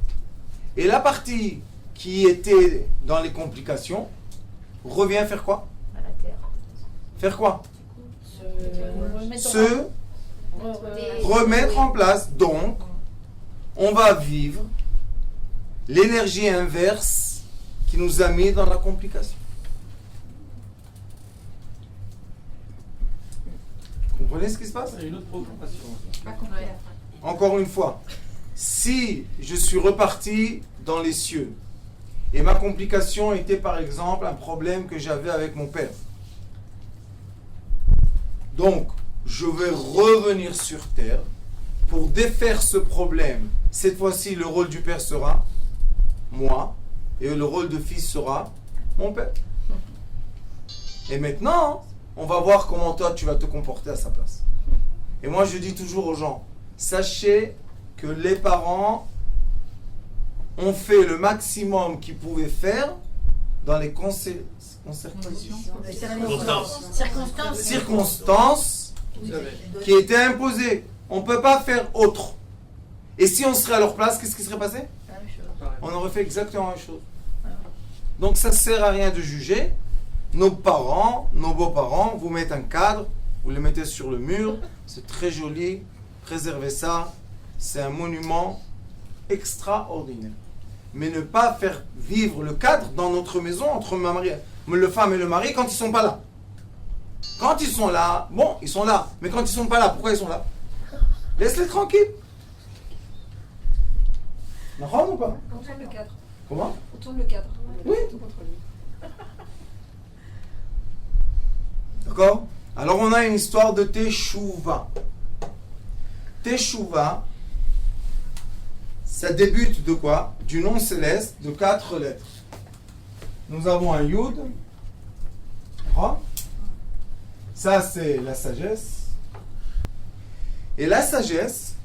Et la partie qui était dans les complications revient faire quoi? À la terre. Faire quoi? Se remettre en place. Donc, on va vivre l'énergie inverse qui nous a mis dans la complication. Vous comprenez ce qui se passe? Il y a une autre préoccupation. Pas compris. Encore une fois, si je suis reparti dans les cieux et ma complication était par exemple un problème que j'avais avec mon père, donc je vais revenir sur terre pour défaire ce problème. Cette fois-ci, le rôle du père sera moi et le rôle de fils sera mon père. Et maintenant, on va voir comment toi tu vas te comporter à sa place. Et moi je dis toujours aux gens, sachez que les parents ont fait le maximum qu'ils pouvaient faire dans les circonstances qui étaient imposées. On ne peut pas faire autre. Et si on serait à leur place, qu'est-ce qui serait passé? On aurait fait exactement la même chose. Donc ça ne sert à rien de juger. Nos parents, nos beaux-parents, vous mettez un cadre, vous le mettez sur le mur, c'est très joli, préservez ça, c'est un monument extraordinaire. Mais ne pas faire vivre le cadre dans notre maison entre le femme et le mari quand ils ne sont pas là. Quand ils sont là, bon, ils sont là, mais quand ils ne sont pas là, pourquoi ils sont là? Laisse-les tranquilles. D'accord ou pas? On tourne le cadre. Comment? On tourne le cadre. Oui. Tout contre lui. D'accord? Alors on a une histoire de Teshuvah. Teshuvah, ça débute de quoi? Du nom céleste de 4 lettres. Nous avons un Yud. D'accord? Ça c'est la sagesse. Et la sagesse,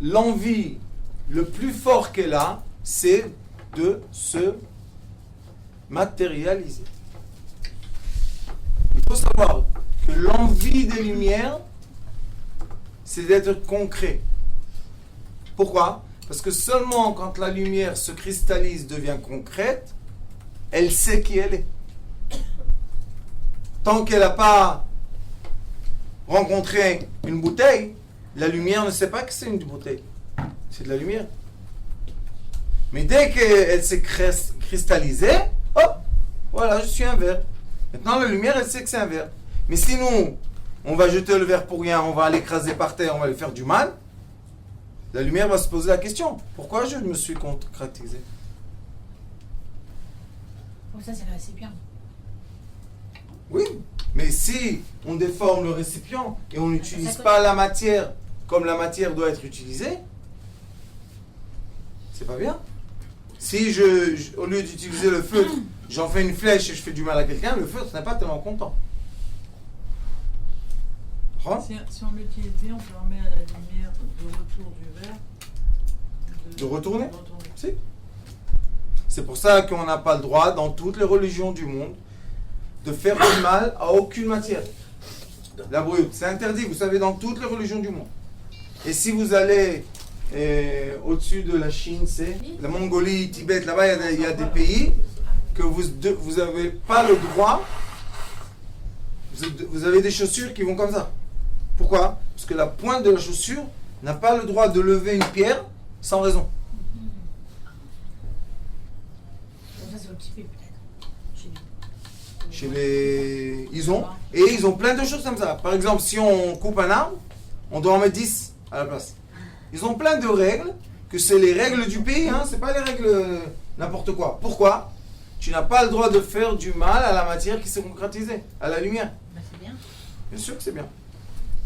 l'envie le plus fort qu'elle a, c'est de se matérialiser. Il faut savoir que l'envie des lumières, c'est d'être concret. Pourquoi? Parce que seulement quand la lumière se cristallise, devient concrète, elle sait qui elle est. Tant qu'elle n'a pas rencontré une bouteille, la lumière ne sait pas que c'est une bouteille. C'est de la lumière. Mais dès qu'elle s'est cristallisée, hop, voilà, je suis un verre. Maintenant, la lumière, elle sait que c'est un verre. Mais si nous, on va jeter le verre pour rien, on va l'écraser par terre, on va lui faire du mal, la lumière va se poser la question. Pourquoi je me suis concrétisé? Ça, c'est le récipient. Oui, mais si on déforme le récipient et on n'utilise pas la matière comme la matière doit être utilisée, c'est pas bien. Si au lieu d'utiliser le feutre, j'en fais une flèche et je fais du mal à quelqu'un, le feutre n'est pas tellement content. Si on l'utilise bien, on permet à la lumière de retour du verre de retourner. Si. C'est pour ça qu'on n'a pas le droit, dans toutes les religions du monde, de faire du mal à aucune matière. La brute, c'est interdit, vous savez, dans toutes les religions du monde. Et si vous allez au-dessus de la Chine, c'est la Mongolie, Tibet, là-bas, il y a des pays que vous n'avez pas le droit, vous avez des chaussures qui vont comme ça. Pourquoi? Parce que la pointe de la chaussure n'a pas le droit de lever une pierre sans raison. Ça, c'est au Tibet, peut-être. Chez les... Ils ont plein de choses comme ça. Par exemple, si on coupe un arbre, on doit en mettre 10 à la place. Ils ont plein de règles que c'est les règles du pays, hein, c'est pas les règles n'importe quoi. Pourquoi? Tu n'as pas le droit de faire du mal à la matière qui s'est concrétisée, à la lumière. C'est bien. Bien sûr que c'est bien.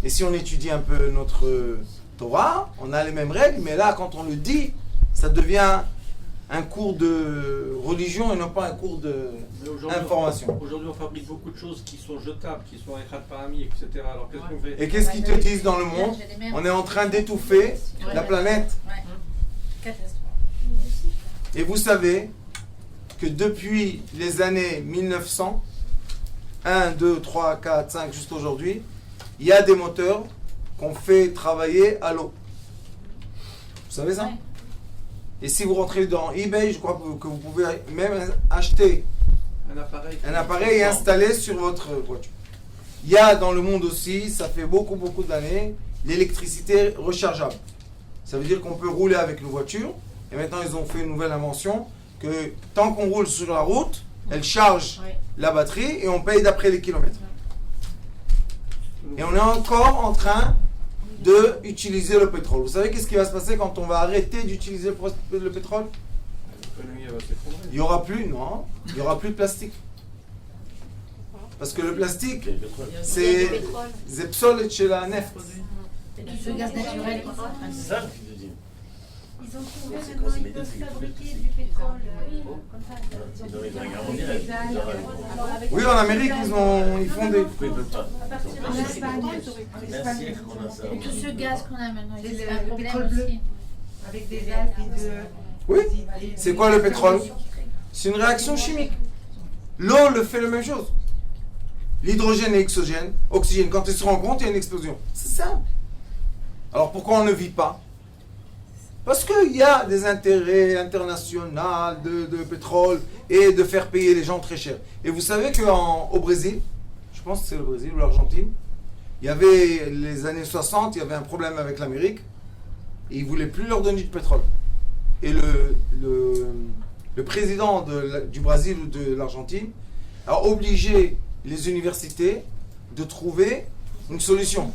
Et si on étudie un peu notre Torah, on a les mêmes règles, mais là, quand on le dit, ça devient un cours de religion et non pas un cours d'information. Aujourd'hui, on fabrique beaucoup de choses qui sont jetables, qui sont Echad Parami, etc. Alors qu'est-ce qu'on fait? Et qu'est-ce qu'ils te disent dans le monde? On est en train d'étouffer la planète. Catastrophe. Et vous savez que depuis les années 1900, 1, 2, 3, 4, 5, jusqu'à aujourd'hui, il y a des moteurs qu'on fait travailler à l'eau. Vous savez ça? Et si vous rentrez dans eBay, je crois que vous pouvez même acheter un appareil et installer sur votre voiture. Il y a dans le monde aussi, ça fait beaucoup d'années, l'électricité rechargeable. Ça veut dire qu'on peut rouler avec une voiture. Et maintenant, ils ont fait une nouvelle invention que tant qu'on roule sur la route, elle charge la batterie et on paye d'après les kilomètres. Et on est encore en train d'utiliser le pétrole. Vous savez qu'est-ce qui va se passer quand on va arrêter d'utiliser le pétrole? Il n'y aura plus, non, il n'y aura plus de plastique. Parce que le plastique, c'est Zepsol chez la nef. Le gaz naturel. C'est ça que je veux dire. Ils ont trouvé maintenant, ils peuvent fabriquer du pétrole comme ça. Oui, en Amérique, ils font des... En Espagne. Et tout ce gaz qu'on a maintenant, c'est un problème aussi. Avec des algues et de... Oui, c'est quoi le pétrole? C'est une réaction chimique. L'eau le fait la même chose. L'hydrogène et l'oxygène, quand ils se rencontrent, il y a une explosion. C'est simple. Alors pourquoi on ne vit pas? Parce qu'il y a des intérêts internationaux de pétrole et de faire payer les gens très cher. Et vous savez qu'au Brésil, je pense que c'est le Brésil ou l'Argentine, il y avait les années 60, il y avait un problème avec l'Amérique et ils ne voulaient plus leur donner du pétrole. Et le président du Brésil ou de l'Argentine a obligé les universités de trouver une solution.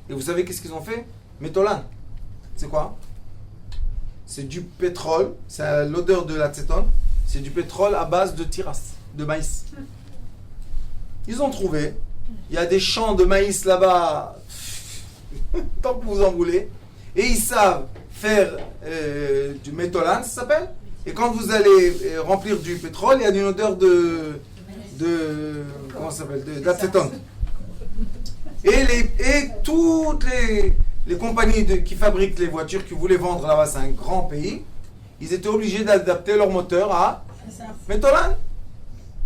Et vous savez qu'est-ce qu'ils ont fait? Métolane. C'est quoi? C'est du pétrole, c'est l'odeur de l'acétone, c'est du pétrole à base de tiras, de maïs. Ils ont trouvé, il y a des champs de maïs là-bas, tant que vous en voulez, et ils savent faire du métolane, ça s'appelle, et quand vous allez remplir du pétrole, il y a une odeur comment ça s'appelle, d'acétone. Et toutes les compagnies qui fabriquent les voitures qui voulaient vendre là-bas, c'est un grand pays, ils étaient obligés d'adapter leur moteur à métolane.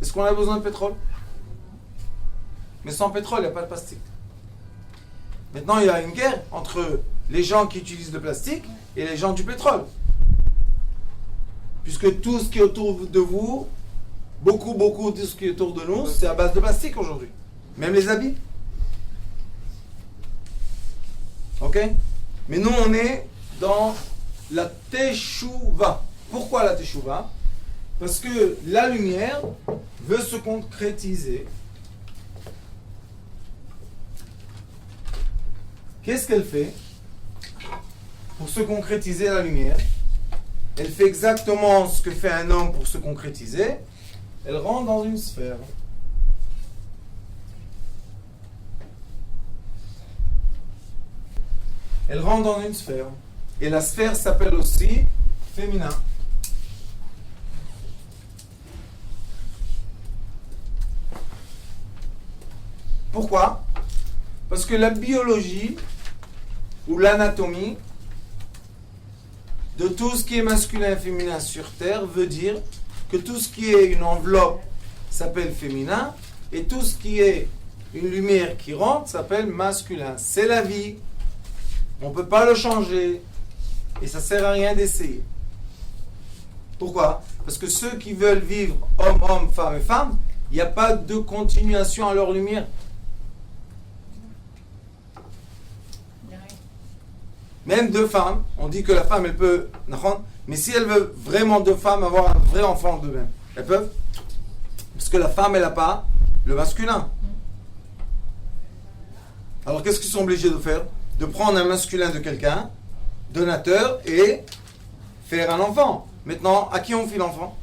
Est-ce qu'on a besoin de pétrole? Mais sans pétrole, il n'y a pas de plastique. Maintenant, il y a une guerre entre les gens qui utilisent le plastique et les gens du pétrole. Puisque tout ce qui est autour de vous, beaucoup de ce qui est autour de nous, c'est à base de plastique aujourd'hui. Même les habits. Ok? Mais nous, on est dans la Teshuvah. Pourquoi la Teshuvah? Parce que la lumière veut se concrétiser. Qu'est-ce qu'elle fait pour se concrétiser la lumière? Elle fait exactement ce que fait un homme pour se concrétiser. Elle rentre dans une sphère. Elle rentre dans une sphère. Et la sphère s'appelle aussi féminin. Pourquoi? Parce que la biologie ou l'anatomie de tout ce qui est masculin et féminin sur Terre veut dire que tout ce qui est une enveloppe s'appelle féminin et tout ce qui est une lumière qui rentre s'appelle masculin. C'est la vie. On ne peut pas le changer et ça ne sert à rien d'essayer. Pourquoi? Parce que ceux qui veulent vivre homme, femme et femme, il n'y a pas de continuation à leur lumière. Même deux femmes, on dit que la femme elle peut, mais si elle veut vraiment deux femmes avoir un vrai enfant d'eux-mêmes, elles peuvent? Parce que la femme elle n'a pas le masculin. Alors qu'est-ce qu'ils sont obligés de faire? De prendre un masculin de quelqu'un, donateur, et faire un enfant. Maintenant, à qui on fait l'enfant?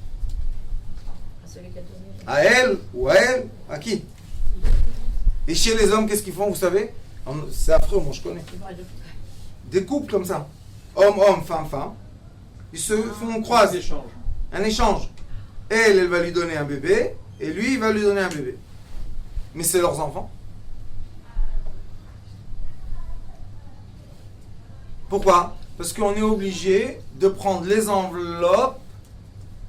À celui qui a donné. À elle ou à elle? À qui? Et chez les hommes, qu'est-ce qu'ils font, vous savez? C'est affreux, moi je connais. Des couples comme ça. Homme, femme. Ils se font croiser. Un échange. Elle va lui donner un bébé, et lui, il va lui donner un bébé. Mais c'est leurs enfants. Pourquoi? Parce qu'on est obligé de prendre les enveloppes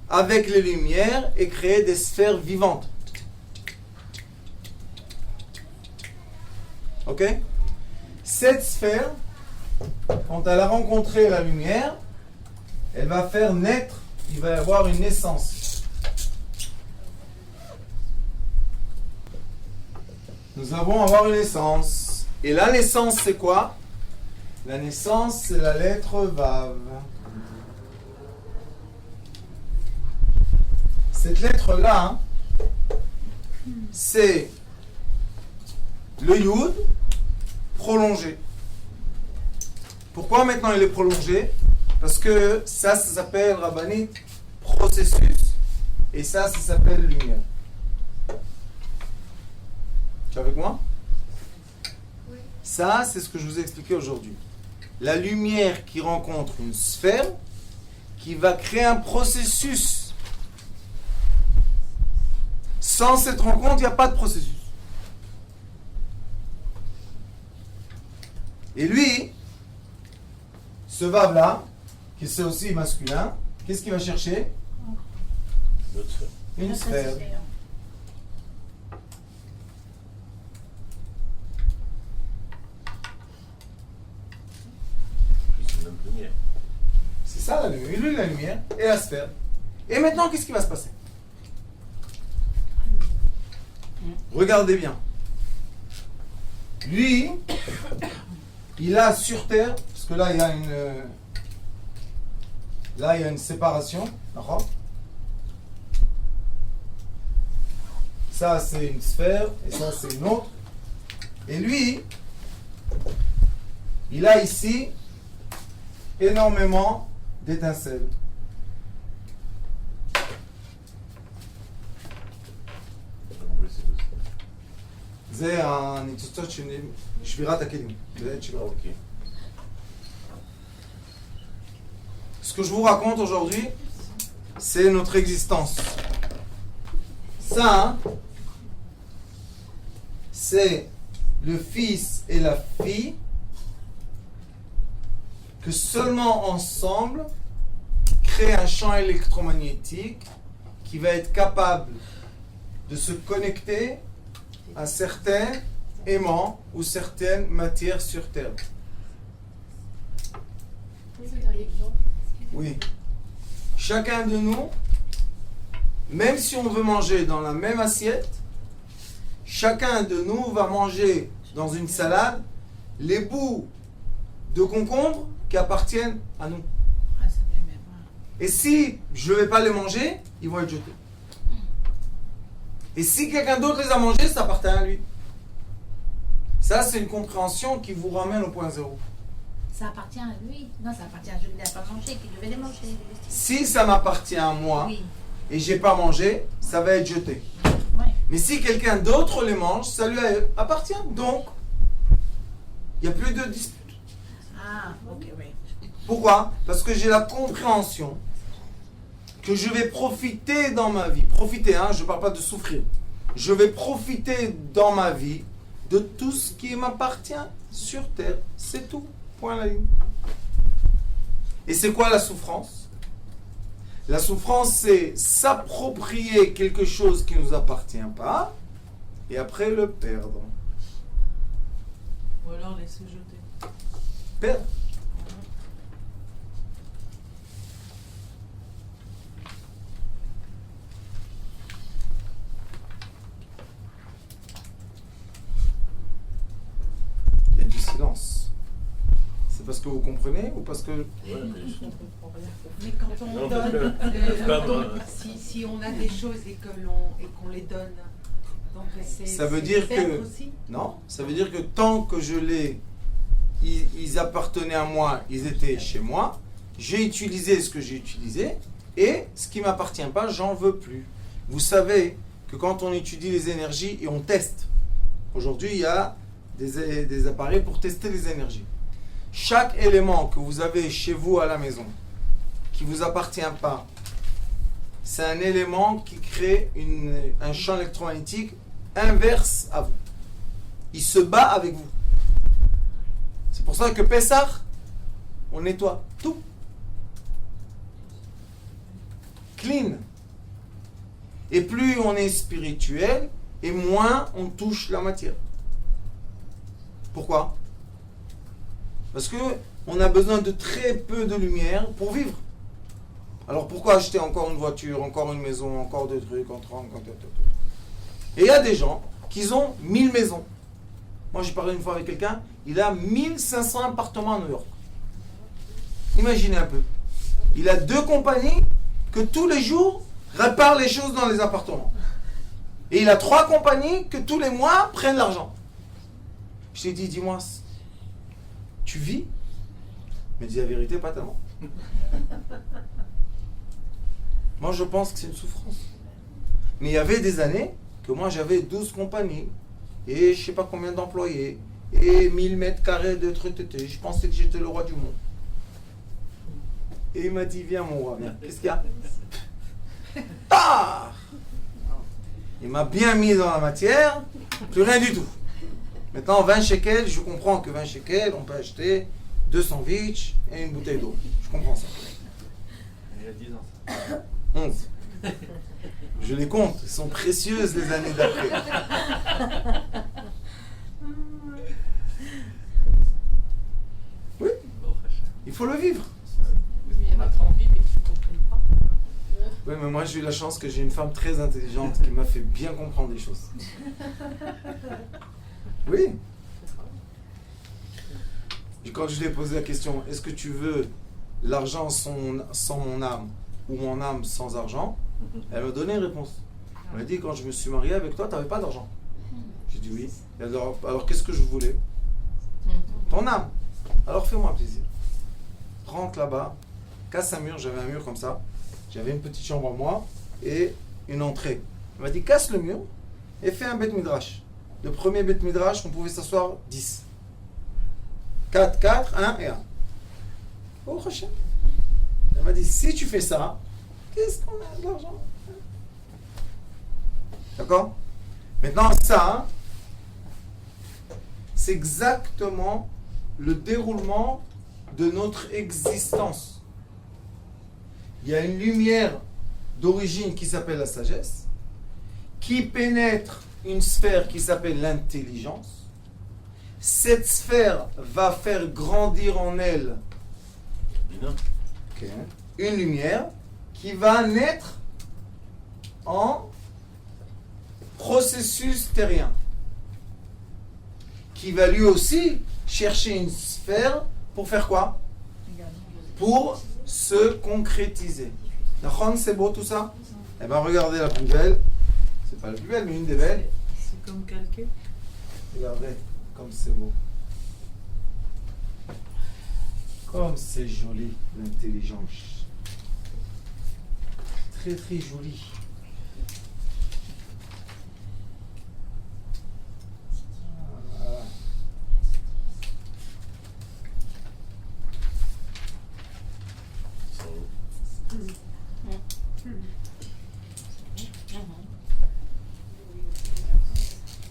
avec les lumières et créer des sphères vivantes. Ok? Cette sphère, quand elle a rencontré la lumière, elle va faire naître, il va y avoir une naissance. Nous allons avoir une naissance. Et la naissance, c'est quoi? La naissance, c'est la lettre Vav. Cette lettre-là, c'est le Yud prolongé. Pourquoi maintenant il est prolongé? Parce que ça s'appelle Rabbanit processus et ça s'appelle lumière. Tu es avec moi? Oui. Ça, c'est ce que je vous ai expliqué aujourd'hui. La lumière qui rencontre une sphère qui va créer un processus. Sans cette rencontre, il n'y a pas de processus. Et lui, ce Vav-là, qui c'est aussi masculin, qu'est-ce qu'il va chercher? Une sphère. C'est ça la lumière. Lui, la lumière et la sphère. Et maintenant, qu'est-ce qui va se passer? Regardez bien. Lui, il a sur Terre, parce que là, il y a une séparation. D'accord? Ça, c'est une sphère, et ça, c'est une autre. Et lui, il a ici énormément d'étincelles. זה הניצוצות של שבירת הכלים. Ce que je vous raconte aujourd'hui, c'est notre existence. Ça, c'est le fils et la fille que seulement ensemble créent un champ électromagnétique qui va être capable de se connecter à certains aimants ou certaines matières sur Terre. Oui. Chacun de nous, même si on veut manger dans la même assiette, chacun de nous va manger dans une salade les bouts de concombre qui appartiennent à nous. Et si je ne vais pas les manger, ils vont être jetés. Et si quelqu'un d'autre les a mangés, ça appartient à lui. Ça, c'est une compréhension qui vous ramène au point zéro. Ça appartient à lui. Non, ça appartient à celui qui n'a pas mangé, qui devait les manger. Si ça m'appartient à moi, oui, et j'ai pas mangé, ça va être jeté. ouais. Mais si quelqu'un d'autre les mange, ça lui appartient. Donc, il n'y a plus de dispute. Ah, ok, oui. Pourquoi? Parce que j'ai la compréhension que je vais profiter dans ma vie. Profiter, hein, je ne parle pas de souffrir. Je vais profiter dans ma vie de tout ce qui m'appartient sur Terre. C'est tout. Point à la ligne. Et c'est quoi la souffrance? La souffrance, c'est s'approprier quelque chose qui ne nous appartient pas et après le perdre. Ou alors laisser jeter. Perdre. Il y a du silence. C'est parce que vous comprenez ou parce que... Mais quand on Non, donne, parce que- donc, si on a des choses et qu'on les donne, donc c'est Ça veut c'est dire perdre que... aussi. Non, ça veut dire que tant que je les... Ils appartenaient à moi, ils étaient chez moi. j'ai utilisé ce que j'ai utilisé, et ce qui ne m'appartient pas, j'en veux plus. Vous savez que quand on étudie les énergies et on teste, aujourd'hui il y a des appareils pour tester les énergies. Chaque élément que vous avez chez vous à la maison, qui ne vous appartient pas, c'est un élément qui crée un champ électromagnétique inverse à vous. Il se bat avec vous. C'est pour ça que Pessah, on nettoie tout. Clean. Et plus on est spirituel, et moins on touche la matière. Pourquoi? Parce que on a besoin de très peu de lumière pour vivre. Alors pourquoi acheter encore une voiture, encore une maison, encore des trucs, encore. Et il y a des gens qui ont 1000 maisons. Moi j'ai parlé une fois avec quelqu'un, il a 1500 appartements à New York. Imaginez un peu. Il a 2 compagnies que tous les jours réparent les choses dans les appartements. Et il a 3 compagnies que tous les mois prennent l'argent. Je t'ai dit, dis-moi, tu vis? Mais dis la vérité, pas tellement. Moi je pense que c'est une souffrance. Mais il y avait des années que moi j'avais 12 compagnies et je sais pas combien d'employés et 1000 mètres carrés de trucs. Je pensais que j'étais le roi du monde. Et il m'a dit, viens mon roi, viens. Qu'est-ce qu'il y a? Ah, il m'a bien mis dans la matière, plus rien du tout. Maintenant 20 shekels, je comprends que 20 shekels, on peut acheter 2 sandwichs et une bouteille d'eau. Je comprends ça. Il y a 10 ans. 11. Je les compte, elles sont précieuses les années d'après. Oui, il faut le vivre. Mais il y en a qui en vivent et qui ne comprennent pas. Oui, mais moi j'ai eu la chance que j'ai une femme très intelligente qui m'a fait bien comprendre les choses. Oui. Et quand je lui ai posé la question, est-ce que tu veux l'argent sans mon âme ou mon âme sans argent? Elle m'a donné une réponse. Elle m'a dit, quand je me suis marié avec toi, tu n'avais pas d'argent. J'ai dit oui. Et alors qu'est-ce que je voulais? Ton âme. Alors fais-moi plaisir. Rentre là-bas, casse un mur, j'avais un mur comme ça. J'avais une petite chambre à moi et une entrée. Elle m'a dit, casse le mur et fais un beth midrash. Le premier beth midrash, on pouvait s'asseoir 10. 4, 4, 1 et 1. Oh, Hachem. Elle m'a dit, si tu fais ça, qu'est-ce qu'on a de l'argent? D'accord? Maintenant, ça, c'est exactement le déroulement de notre existence. Il y a une lumière d'origine qui s'appelle la sagesse, qui pénètre une sphère qui s'appelle l'intelligence. Cette sphère va faire grandir en elle une lumière qui va naître en processus terrien, qui va lui aussi chercher une sphère pour faire quoi? Pour se concrétiser. D'accord, c'est beau tout ça? Eh bien regardez la plus belle, c'est pas la plus belle mais une des belles. C'est comme calqué. Regardez comme c'est beau. Comme c'est joli, l'intelligence. Très très joli.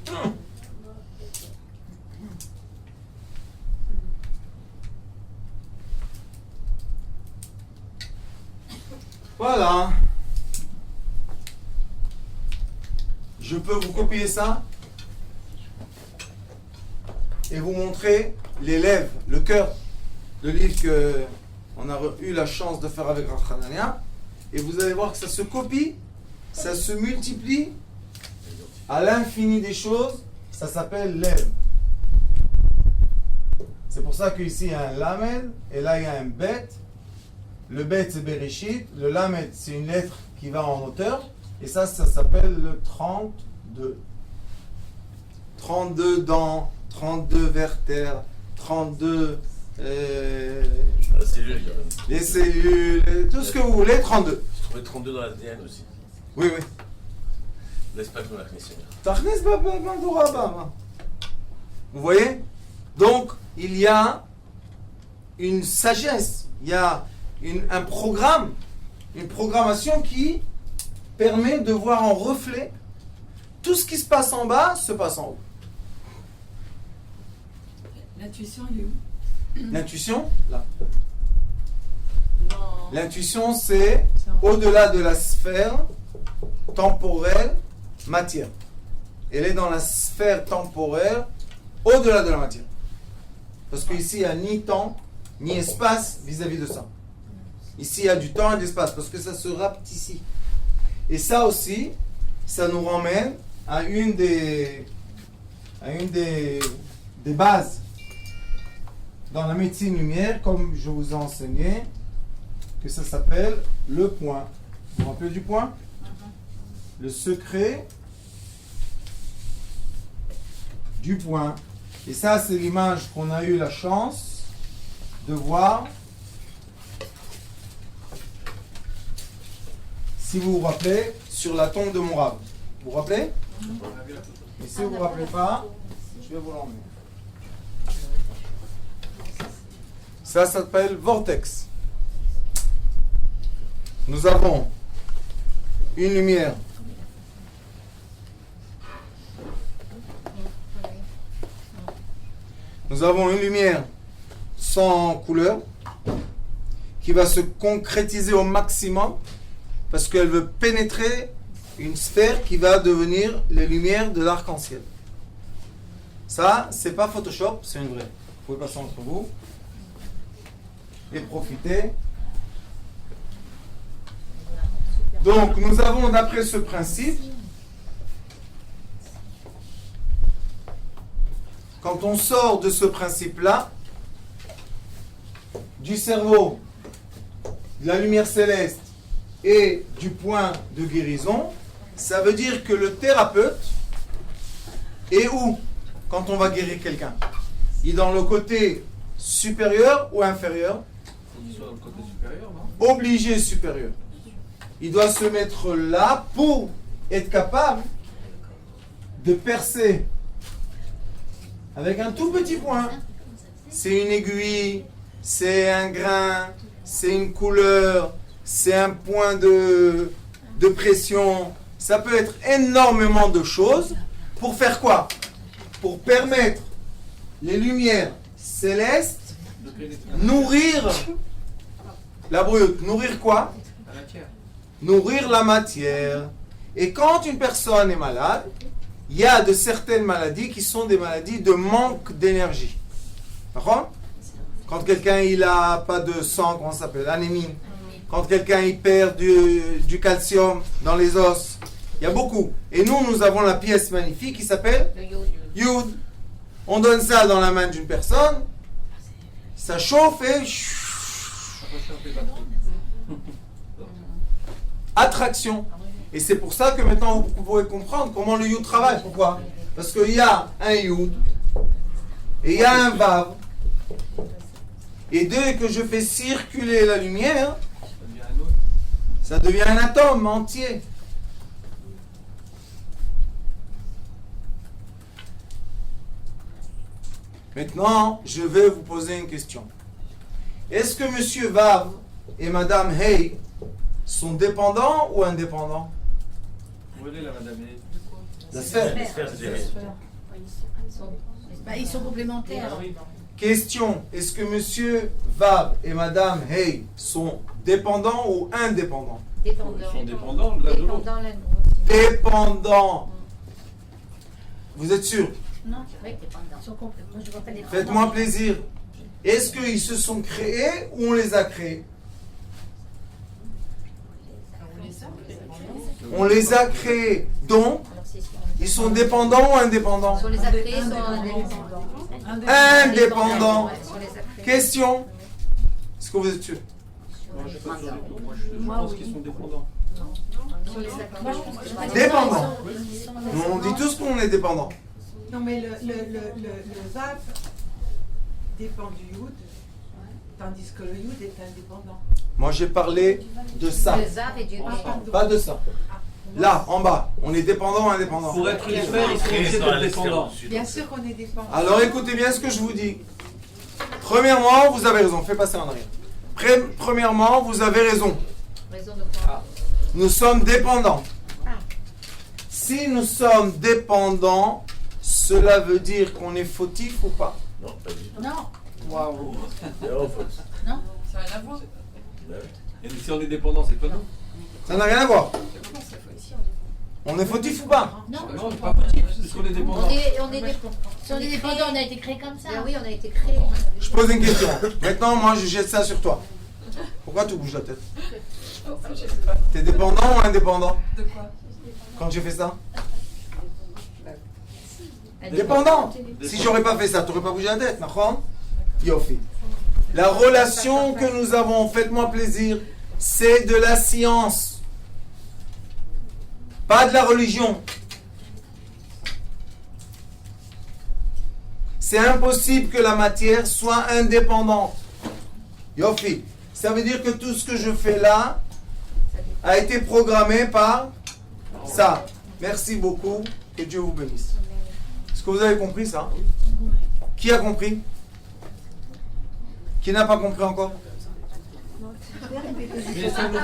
Voilà. Voilà. Je peux vous copier ça et vous montrer les lèvres, le cœur, le livre que on a eu la chance de faire avec Rav Hanania, et vous allez voir que ça se copie, ça se multiplie à l'infini des choses. Ça s'appelle lèvres. C'est pour ça qu'ici il y a un lamed et là il y a un bet. Le bet c'est Bereshit, le lamed c'est une lettre qui va en hauteur, et ça s'appelle le 32. 32 dents, 32 vertères, 32 La cellule, les cellules, tout ce que vous voulez, 32. je trouvais 32 dans l'ADN aussi. Oui, oui. L'espace de la Knesset. Tachnes Babandoraba. Vous voyez? Donc, il y a une sagesse, il y a un programme, une programmation qui permet de voir en reflet tout ce qui se passe en bas se passe en haut. L'intuition, elle est où? L'intuition, là. L'intuition, c'est au-delà de la sphère temporelle matière. Elle est dans la sphère temporelle au-delà de la matière. Parce qu'ici, il n'y a ni temps, ni espace vis-à-vis de ça. Ici, il y a du temps et de l'espace, parce que ça se rapte ici. Et ça aussi, ça nous ramène à une des bases dans la médecine lumière, comme je vous ai enseigné, que ça s'appelle le point. Vous vous rappelez du point? Le secret du point. Et ça, c'est l'image qu'on a eu la chance de voir. Si vous vous rappelez, sur la tombe de Mourab. Vous vous rappelez? Et si vous ne vous rappelez pas, je vais vous l'emmener. Ça s'appelle vortex. Nous avons une lumière sans couleur qui va se concrétiser au maximum parce qu'elle veut pénétrer une sphère qui va devenir les lumières de l'arc-en-ciel. Ça, c'est pas Photoshop, c'est une vraie. Vous pouvez passer entre vous et profiter. Donc, nous avons, d'après ce principe, quand on sort de ce principe-là, du cerveau, de la lumière céleste et du point de guérison, ça veut dire que le thérapeute est où quand on va guérir quelqu'un? Il est dans le côté supérieur ou inférieur? Sur le côté supérieur, non? Obligé supérieur. Il doit se mettre là pour être capable de percer avec un tout petit point. C'est une aiguille, c'est un grain, c'est une couleur, c'est un point de pression. Ça peut être énormément de choses. Pour faire quoi? Pour permettre les lumières célestes nourrir la brute. Nourrir quoi? La matière. Nourrir la matière. Et quand une personne est malade, il y a de certaines maladies qui sont des maladies de manque d'énergie. D'accord? Quand quelqu'un il a pas de sang, comment ça s'appelle? Anémie. Quand quelqu'un il perd du calcium dans les os. Il y a beaucoup. Et nous avons la pièce magnifique qui s'appelle Yud. On donne ça dans la main d'une personne. Ça chauffe et... attraction. Et c'est pour ça que maintenant vous pouvez comprendre comment le Yud travaille. Pourquoi? Parce qu'il y a un Yud et il y a un Vav. Et dès que je fais circuler la lumière, ça devient un atome entier. Maintenant, je vais vous poser une question. Est-ce que Monsieur Vav et Madame Hey sont dépendants ou indépendants? Où est la madame? La sphère. Ils sont complémentaires. Question, est-ce que Monsieur Vav et Madame Hey sont dépendants ou indépendants? Dépendant. Ils sont dépendants l'un de l'autre. Dépendant l'un de l'autre. Dépendants. Vous êtes sûr? Non, oui, dépendant. Ils sont complètement. Moi, je vois pas dépendant. Faites-moi plaisir. Est-ce qu'ils se sont créés ou on les a créés? On les a créés. Donc, ils sont dépendants ou indépendants? Sur les accrés, ils sont indépendants. Indépendants. Ouais, sur les accrés. Question. Est-ce que vous êtes sûr? Moi, je suis pas sûr du tout. Moi, je pense qu'ils sont dépendants. Sur les accrés. Dépendants. Nous, on dit tous qu'on est dépendants. Non, mais le VAP dépend du Yud Tandis que le Yud est indépendant. Moi, j'ai parlé de ça. Le Zav et du Pas de ça. Là, en bas, on est dépendant ou indépendant? Pour être unifère, il faut obligé d'être dépendant. Bien sûr qu'on est dépendant. Alors écoutez bien ce que je vous dis. Premièrement, vous avez raison. Fais passer en arrière. Premièrement, vous avez raison. Raison de quoi? Nous sommes dépendants. Si nous sommes dépendants, cela veut dire qu'on est fautif ou pas? Non, pas du tout. Non. Waouh. Zéro faute. Non. Ça n'a rien à voir. Bah oui. Et si on est dépendant, c'est quoi nous? Ça n'a rien à voir. Comment ça fait ici, on est On est fautif ou pas? Non. Non, on n'est pas petit, parce qu'on est dépendant. On est dépendant. Si on est dépendant, on a été créé comme ça. Oui, on a été créé. Je pose une question. Maintenant, moi, je jette ça sur toi. Pourquoi tu bouges la tête? Je sais pas. T'es dépendant ou indépendant De quoi? quand j'ai fait ça? Dépendant. Si j'aurais pas fait ça, t'aurais pas bougé la tête, d'accord? Yofi. La relation que nous avons, faites-moi plaisir, c'est de la science. Pas de la religion. C'est impossible que la matière soit indépendante. Yofi. Ça veut dire que tout ce que je fais là a été programmé par ça. Merci beaucoup. Que Dieu vous bénisse. Est-ce que vous avez compris ça? Qui a compris? Qui n'a pas compris encore? Mais ça nous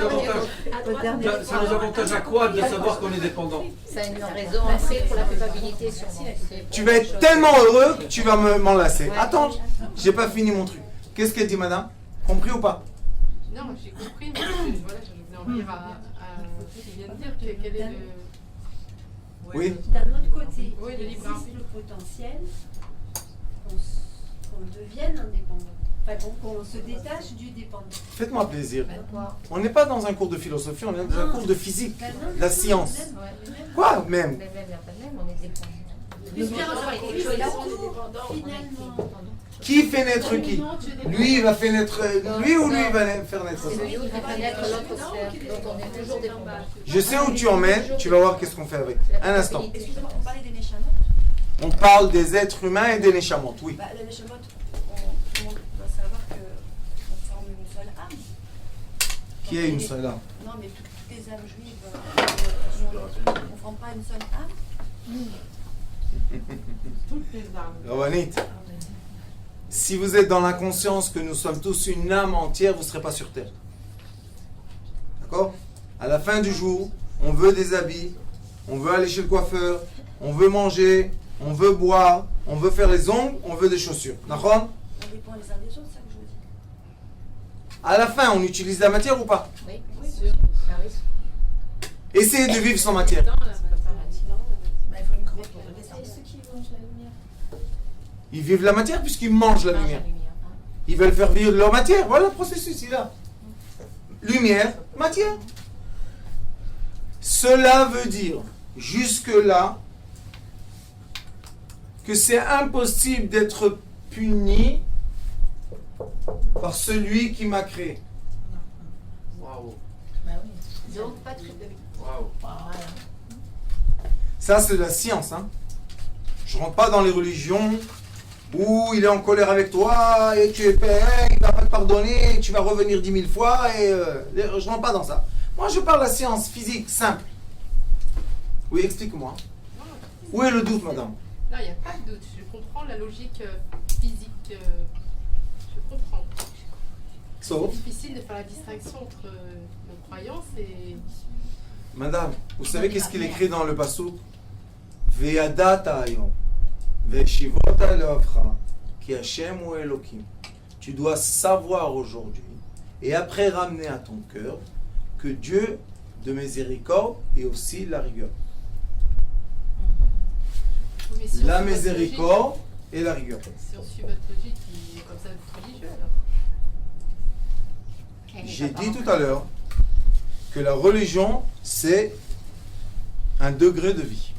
avantage à quoi de savoir qu'on est dépendant? Ça a une raison assez pour la culpabilité sûrement. Tu vas être tellement heureux que tu vas m'enlacer. Attends, j'ai pas fini mon truc. Qu'est-ce qu'elle dit, madame? Compris ou pas? Non, j'ai compris, mais voilà, je voulais en dire à ce qu'il vient de dire, quel est le... Oui. D'un autre côté, Oui, il le libre existe le potentiel qu'on devienne indépendant. Enfin, qu'on se détache du dépendant. Faites-moi plaisir. Quoi? On n'est pas dans un cours de philosophie, on est dans un cours de physique, Ben non, de la science. Quoi même? Mais même, on est dépendant. Finalement. Qui fait naître qui? Lui, il va faire naître lui ou lui il va faire naître ça? C'est lui qui fait naître l'autre sphère, donc on est toujours dépendant. Je sais où tu emmènes, tu vas voir qu'est-ce qu'on fait avec. Un instant. Excusez-moi, on parlait des Neshamot. On parle des êtres humains et des Neshamot, oui. Les Neshamot, on doit savoir qu'on forme une seule âme. Qui est une seule âme? Non, mais toutes les âmes juives, on ne forme pas une seule âme. Toutes les âmes. Ravanit, si vous êtes dans la conscience que nous sommes tous une âme entière, vous ne serez pas sur terre. D'accord? À la fin du jour, on veut des habits, on veut aller chez le coiffeur, on veut manger, on veut boire, on veut faire les ongles, on veut des chaussures. D'accord? On dépend les uns des autres, ça que je veux dire. À la fin, on utilise la matière ou pas? Oui, Sûr. ah oui. Essayez de vivre sans matière. Non, là, Il faut une crête pour descendre. Et ceux qui mangent la lumière. Ils vivent la matière puisqu'ils mangent la lumière. Ils veulent faire vivre leur matière. Voilà le processus, il est là. Lumière, matière. Cela veut dire, jusque-là, que c'est impossible d'être puni par celui qui m'a créé. Waouh. Donc, pas très... Waouh. Ça, c'est de la science. Hein. Je ne rentre pas dans les religions où il est en colère avec toi et tu es père, il ne va pas te pardonner, et tu vas revenir 10 000 fois. Et, je ne rentre pas dans ça. Moi, je parle de la science physique simple. Oui, explique-moi. Où est le doute, madame? non, il n'y a pas de doute. Je comprends la logique physique. Je comprends. Sauf, C'est difficile de faire la distinction entre nos croyances et... madame, vous savez qu'est-ce qu'il écrit dans le Passouk? Ve'yadata hayom, ve'shivota le'avcha, ki Hashem hu Elokim. Tu dois savoir aujourd'hui et après ramener à ton cœur que Dieu de miséricorde est aussi la rigueur. Oui, mais si on La suit votre miséricorde et la rigueur. logique- Si on suit votre logique, il est comme ça religieux alors. J'ai dit tout à l'heure que la religion, c'est un degré de vie.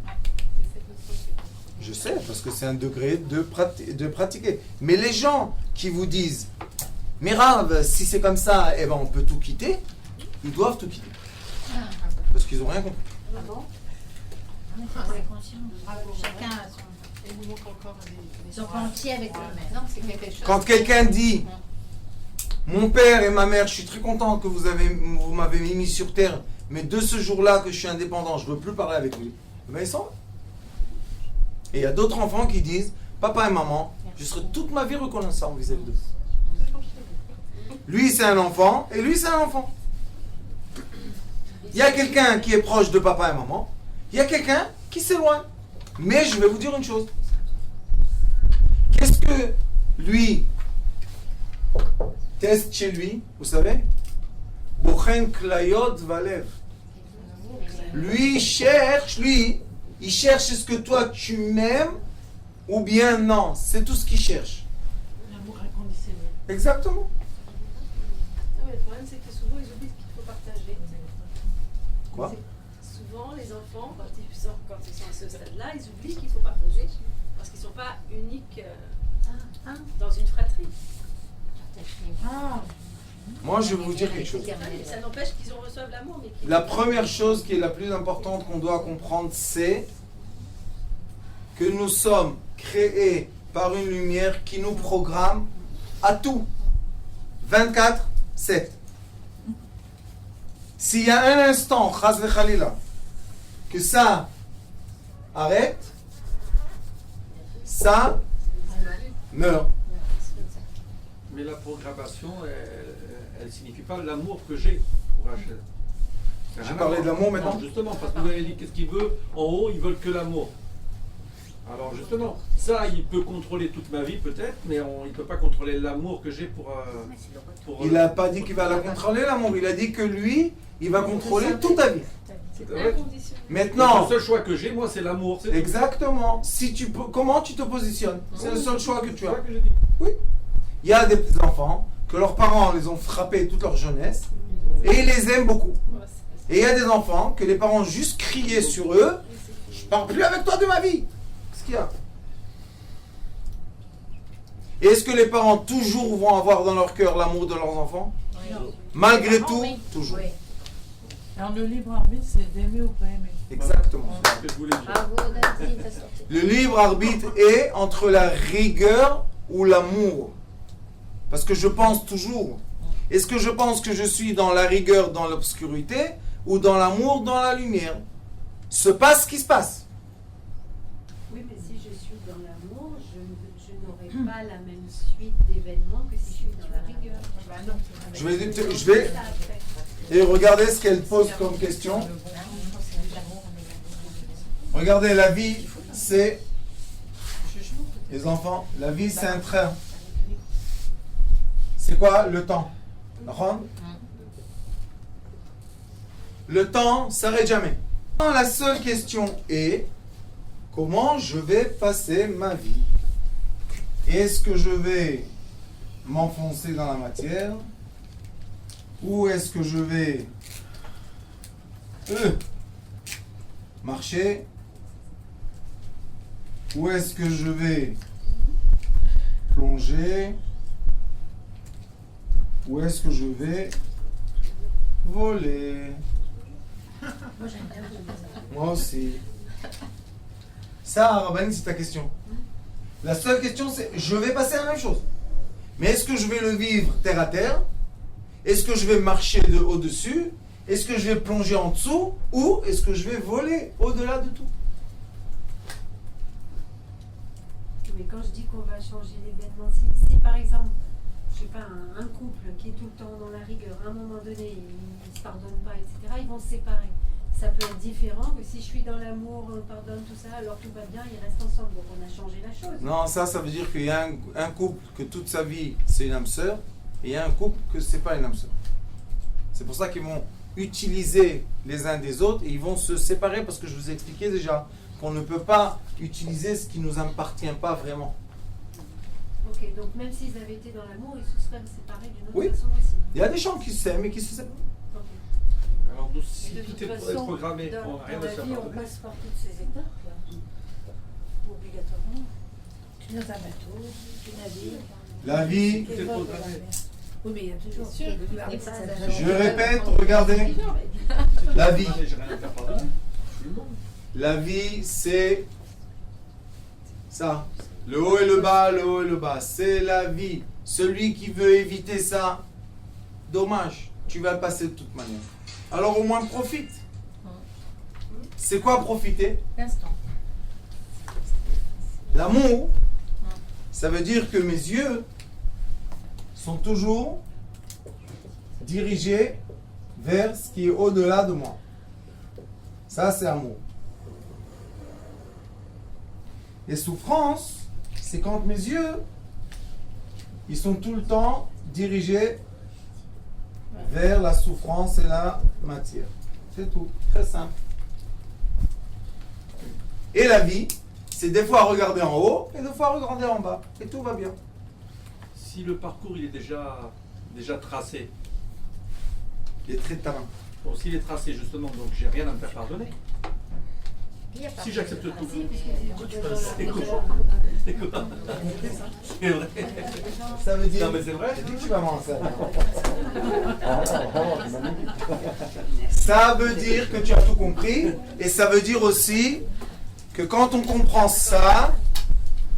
C'est cette notion que j'ai compris. Je sais, parce que c'est un degré de pratiquer. Mais les gens qui vous disent, mais Rav, si c'est comme ça, eh ben on peut tout quitter, ils doivent tout quitter. Parce qu'ils n'ont rien compris. Ah bon? C'est conscient. Chacun a son. Il nous manque encore des Donc entier avec eux-mêmes. Non, c'est quelque chose. Quand quelqu'un dit mon père et ma mère, je suis très content que vous m'avez mis sur terre, mais de ce jour-là que je suis indépendant, je ne veux plus parler avec lui. Ben, ils sont là. Et il y a d'autres enfants qui disent papa et maman, je serai toute ma vie reconnaissant vis-à-vis d'eux. Lui, c'est un enfant, et lui, c'est un enfant. Il y a quelqu'un qui est proche de papa et maman, il y a quelqu'un qui s'éloigne. Mais je vais vous dire une chose. Qu'est-ce que lui teste chez lui, vous savez? Bochen klayot valev. Lui, il cherche, est-ce que toi tu m'aimes ou bien non. C'est tout ce qu'il cherche. L'amour inconditionnel. Exactement. Non, mais le problème, c'est que souvent, ils oublient qu'il faut partager. Quoi? Souvent, les enfants, quand ils sont à ce stade-là, ils oublient qu'il faut partager parce qu'ils ne sont pas uniques dans une fratrie. Moi, je vais vous dire quelque chose. Ça n'empêche qu'ils en reçoivent l'amour. Mais La première chose qui est la plus importante qu'on doit comprendre, c'est que nous sommes créés par une lumière qui nous programme à tout. 24/7. S'il y a un instant, chas v'chalila, que ça arrête, ça meurt. Mais la programmation, elle ne signifie pas l'amour que j'ai pour Rachel. J'ai parlé de l'amour maintenant. Non, justement, parce que vous avez dit qu'est-ce qu'il veut. En haut, ils veulent que l'amour. Alors justement, ça, il peut contrôler toute ma vie peut-être, mais il ne peut pas contrôler l'amour que j'ai pour Il n'a pas dit qu'il va la contrôler, l'amour. Il a dit que lui, il va contrôler toute ta vie. Ouais. Maintenant, le seul choix que j'ai, moi, c'est l'amour. C'est tout. exactement. Comment tu te positionnes? C'est le seul choix que tu C'est as. ça que j'ai dit. Oui. Il y a des petits enfants que leurs parents les ont frappés toute leur jeunesse et ils les aiment beaucoup. Et il y a des enfants que les parents juste criaient sur eux. Je parle plus avec toi de ma vie. Qu'est-ce qu'il y a? Et est-ce que les parents toujours vont avoir dans leur cœur l'amour de leurs enfants? Malgré tout, toujours. Alors le libre arbitre, c'est d'aimer ou pas aimer. Exactement. C'est ce que je voulais dire. Bravo, Dati, t'as sorti. Le libre arbitre est entre la rigueur ou l'amour. Parce que je pense toujours. Est-ce que je pense que je suis dans la rigueur, dans l'obscurité, ou dans l'amour, dans la lumière? Se passe ce qui se passe. oui, mais si je suis dans l'amour, je n'aurai pas la même suite d'événements que si je suis dans la rigueur. Je vais et regardez ce qu'elle pose comme question. Regardez, la vie, c'est... Les enfants, la vie, c'est un train. C'est quoi le temps? Le temps s'arrête jamais. La seule question est comment je vais passer ma vie? Est-ce que je vais m'enfoncer dans la matière ou est-ce que je vais marcher ou est-ce que je vais plonger ou est-ce que je vais voler? Moi aussi. Ça, Rabani, c'est ta question. La seule question, c'est je vais passer à la même chose. Mais est-ce que je vais le vivre terre à terre? Est-ce que je vais marcher de au-dessus? Est-ce que je vais plonger en dessous? Ou est-ce que je vais voler au-delà de tout? Mais quand je dis qu'on va changer l'événement, si par exemple, je sais pas, un couple qui est tout le temps dans la rigueur, à un moment donné, ils ne se pardonnent pas, etc., ils vont se séparer. Ça peut être différent que si je suis dans l'amour, on pardonne, tout ça, alors tout va bien, ils restent ensemble. Donc on a changé la chose. Non, ça veut dire qu'il y a un couple que toute sa vie, c'est une âme sœur, et il y a un couple que c'est pas une âme sœur. C'est pour ça qu'ils vont utiliser les uns des autres et ils vont se séparer parce que je vous ai expliqué déjà qu'on ne peut pas utiliser ce qui ne nous appartient pas vraiment. Ok, donc même s'ils avaient été dans l'amour, ils se seraient séparés d'une autre Oui. façon aussi. Il y a des gens qui s'aiment et qui se séparent. Ok. Alors, si De tout toute est façon, programmé, dans on n'a rien à la se faire vie, on pardonner. passe par toutes ces étapes, là. Obligatoirement. Tu navigues un bateau, tu navigues. La vie, Tout est programmé. Oui, mais il y a toujours Sûr. des phases. je répète, regardez, la vie. J'ai rien à faire pardonner. Je suis le monde. La vie, c'est ça. Le haut et le bas, le haut et le bas. C'est la vie. Celui qui veut éviter ça, dommage. Tu vas le passer de toute manière. Alors au moins profite. C'est quoi profiter? L'instant. L'amour, ça veut dire que mes yeux sont toujours dirigés vers ce qui est au-delà de moi. Ça, c'est amour. Et souffrance, c'est quand mes yeux, ils sont tout le temps dirigés vers la souffrance et la matière. C'est tout. Très simple. Et la vie, c'est des fois regarder en haut et des fois regarder en bas. Et tout va bien. Si le parcours il est déjà tracé, Il est très tard. bon, s'il est tracé justement, donc j'ai rien à me faire pardonner. Si j'accepte tout, c'est quoi? C'est quoi? C'est vrai. Ça veut dire. Non mais c'est vrai. J'ai dit que tu vas m'en Ça veut dire que tu as tout compris. Et ça veut dire aussi que quand on comprend ça,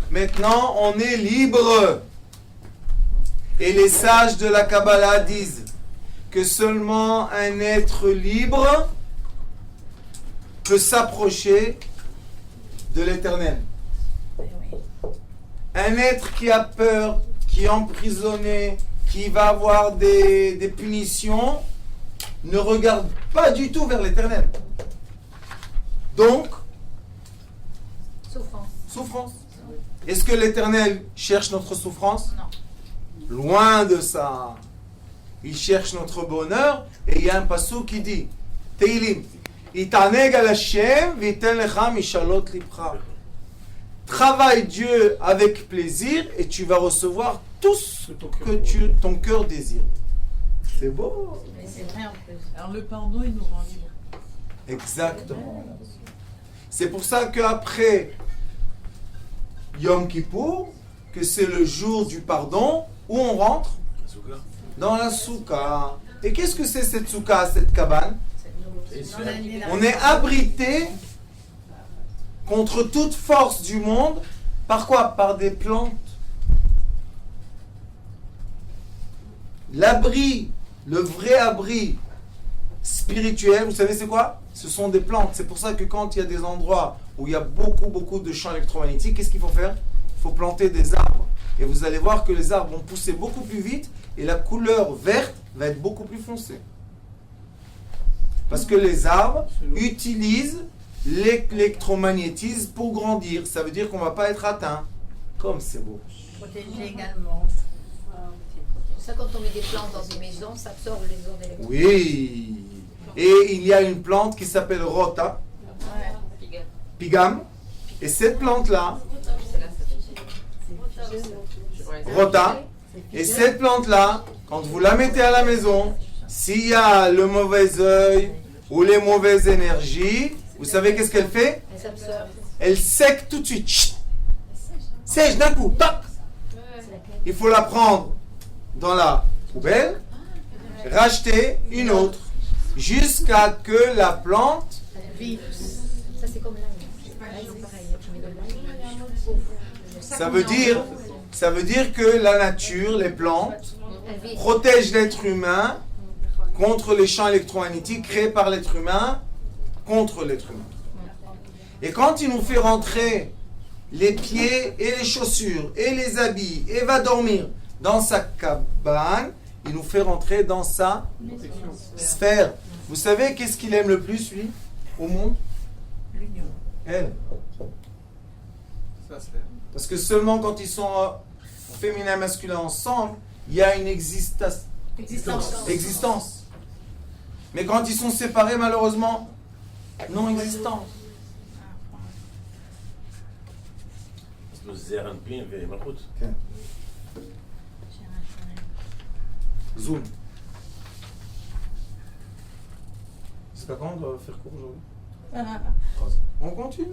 maintenant on est libre. Et les sages de la Kabbalah disent que seulement un être libre peut s'approcher de l'éternel. Un être qui a peur, qui est emprisonné, qui va avoir des punitions, ne regarde pas du tout vers l'éternel. Donc, souffrance. Est-ce que l'éternel cherche notre souffrance? Non. Loin de ça. Il cherche notre bonheur et il y a un passage qui dit Teilim, Itaneg al Hashem v'iten lecha mishalot libcha. Travaille Dieu avec plaisir et tu vas recevoir tout ce que ton cœur désire. C'est beau. Mais c'est vrai en plus. Alors le pardon, il nous rend libre. Exactement. C'est pour ça qu'après Yom Kippour, que c'est le jour du pardon, où on rentre dans la soukha. Et qu'est-ce que c'est cette soukha, cette cabane? On est abrité contre toute force du monde. Par quoi? Par des plantes. L'abri, le vrai abri spirituel, vous savez c'est quoi? Ce sont des plantes. C'est pour ça que quand il y a des endroits où il y a beaucoup de champs électromagnétiques, qu'est-ce qu'il faut faire? Il faut planter des arbres. Et vous allez voir que les arbres vont pousser beaucoup plus vite et la couleur verte va être beaucoup plus foncée. Parce que les arbres utilisent l'électromagnétisme pour grandir. Ça veut dire qu'on ne va pas être atteint. Comme c'est beau. Protéger également. Ça, quand on met des plantes dans une maison, ça absorbe les ondes électriques. Oui. Et il y a une plante qui s'appelle Rota, Pigam. Et cette plante-là, Rota, et cette plante-là, quand vous la mettez à la maison, s'il y a le mauvais œil ou les mauvaises énergies, vous savez qu'est-ce qu'elle fait? Elle sèche tout de suite. Chut. Sèche d'un coup. Tac. Il faut la prendre dans la poubelle, racheter une autre, jusqu'à que la plante Vive. Ça, c'est comme l'âme. Ça veut dire que la nature, les plantes, protègent l'être humain contre les champs électromagnétiques créés par l'être humain contre l'être humain. Et quand il nous fait rentrer les pieds et les chaussures et les habits et va dormir dans sa cabane, il nous fait rentrer dans sa sphère. Vous savez qu'est-ce qu'il aime le plus, lui, au monde? L'union. Elle. Ça se fait. Parce que seulement quand ils sont féminin et masculin ensemble, il y a une existence. Mais quand ils sont séparés, malheureusement, non existants. Zoom. C'est pas quand on doit faire cours aujourd'hui? On continue.